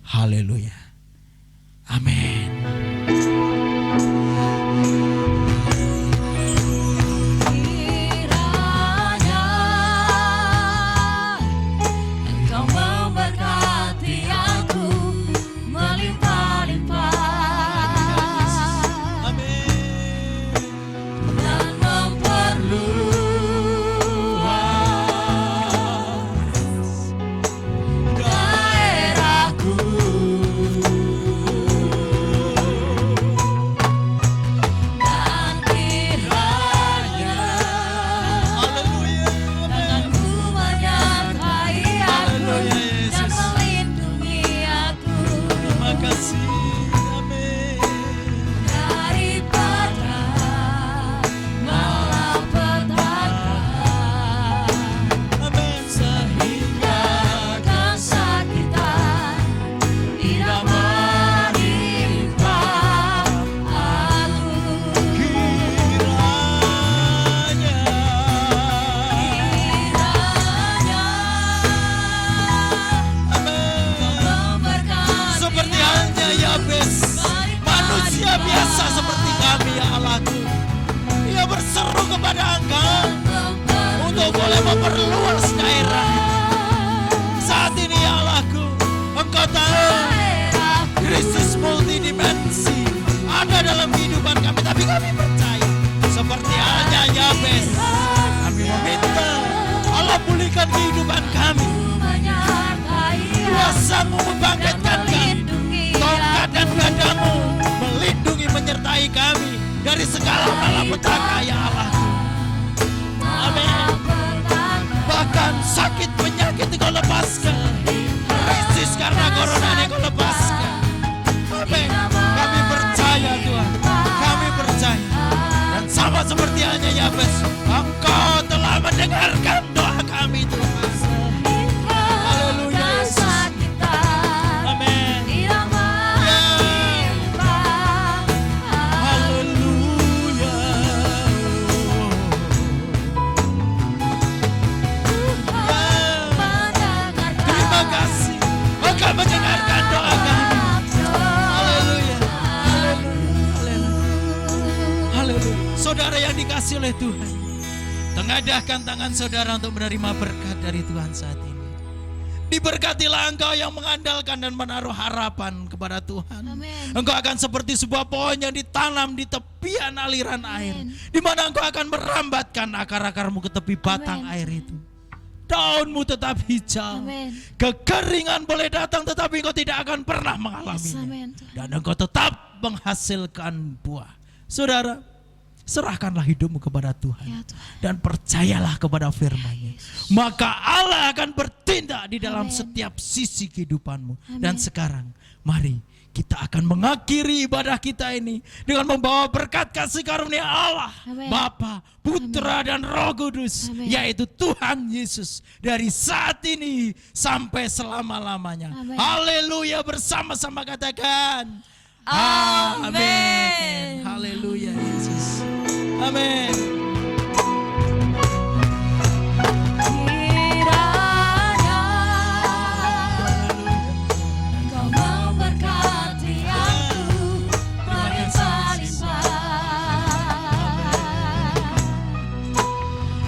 Speaker 2: Haleluya. Amin.
Speaker 1: Kiranya Engkau memberkati aku melimpah-limpah
Speaker 2: Amin.
Speaker 1: dan memperluas daerahku.
Speaker 2: berkuasa seperti kami ya Allahku. Ia berseru kepada Engkau untuk boleh memperluas daerah. Saat ini ya Allahku, Engkau tahu krisis multidimensi ada dalam kehidupan kami, tapi kami percaya seperti halnya Yabes, kami meminta Allah pulihkan kehidupan kami. Kuasa-Mu membangkitkan kami, tongkat dan gadamu melindungi menyertai kami dari segala malapetaka ya Allah. Amin. Bahkan sakit penyakit Engkau lepaskan, krisis karena corona Engkau lepaskan. Amin. Kami percaya Tuhan, kami percaya. Dan sama seperti halnya Yabes, Engkau telah mendengarkan doa kami Tuhan. Haleluya Yesus. Amin. Haleluya. Terima kasih Engkau mendengarkan doa kami. Haleluya. Haleluya. Saudara yang dikasihi oleh Tuhan, tengadahkan tangan saudara untuk menerima berkat dari Tuhan saat ini. Diberkatilah engkau yang mengandalkan dan menaruh harapan kepada Tuhan.
Speaker 1: Amin.
Speaker 2: Engkau akan seperti sebuah pohon yang ditanam di tepian aliran air, di mana engkau akan merambatkan akar-akarmu ke tepi batang
Speaker 1: Amin.
Speaker 2: air itu. Daunmu tetap hijau.
Speaker 1: Amin.
Speaker 2: Kekeringan boleh datang, tetapi engkau tidak akan pernah
Speaker 1: Yes,
Speaker 2: mengalaminya.
Speaker 1: amin.
Speaker 2: Dan engkau tetap menghasilkan buah. Saudara, serahkanlah hidupmu kepada Tuhan.
Speaker 1: Ya Tuhan.
Speaker 2: Dan percayalah kepada firman-Nya. Maka Allah akan bertindak di dalam
Speaker 1: Amin.
Speaker 2: setiap sisi kehidupanmu.
Speaker 1: Amin.
Speaker 2: Dan sekarang mari kita akan mengakhiri ibadah kita ini dengan membawa berkat kasih karunia Allah,
Speaker 1: Amin.
Speaker 2: Bapa, Putra dan Roh Kudus,
Speaker 1: Amin.
Speaker 2: yaitu Tuhan Yesus, dari saat ini sampai selama-lamanya.
Speaker 1: Amin.
Speaker 2: Haleluya, bersama-sama katakan
Speaker 1: Amin.
Speaker 2: Haleluya Yesus. Amin.
Speaker 1: Kiranya Engkau memberkati aku melimpah-limpah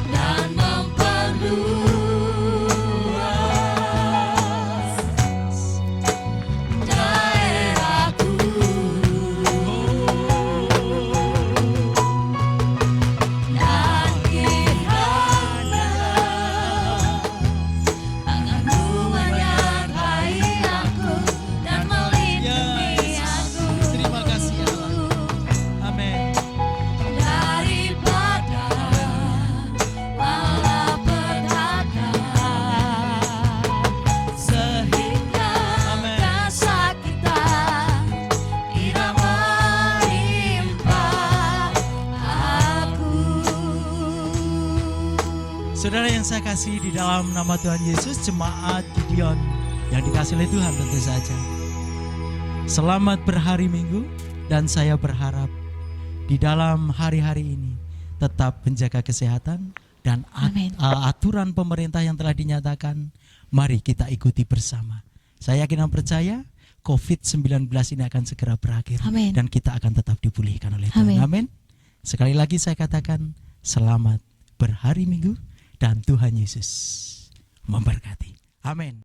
Speaker 1: dan memperluas daerahku. Dan kiranya tangan-Mu menyertai aku dan melindungi aku
Speaker 2: Terima kasih ya Allah. Amin.
Speaker 1: daripada malapetaka, sehingga
Speaker 2: Amin.
Speaker 1: kesakitan tidak menimpa aku.
Speaker 2: Saudara yang saya kasih di dalam nama Tuhan Yesus, jemaat Gideon yang dikasih oleh Tuhan tentu saja. Selamat berhari Minggu, dan saya berharap di dalam hari-hari ini tetap menjaga kesehatan dan
Speaker 1: Amin.
Speaker 2: aturan pemerintah yang telah dinyatakan, mari kita ikuti bersama. Saya yakin dan percaya COVID-19 ini akan segera berakhir.
Speaker 1: Amin.
Speaker 2: Dan kita akan tetap dipulihkan oleh Tuhan.
Speaker 1: Amin.
Speaker 2: Amin. Sekali lagi saya katakan selamat berhari Minggu dan Tuhan Yesus memberkati. Amin.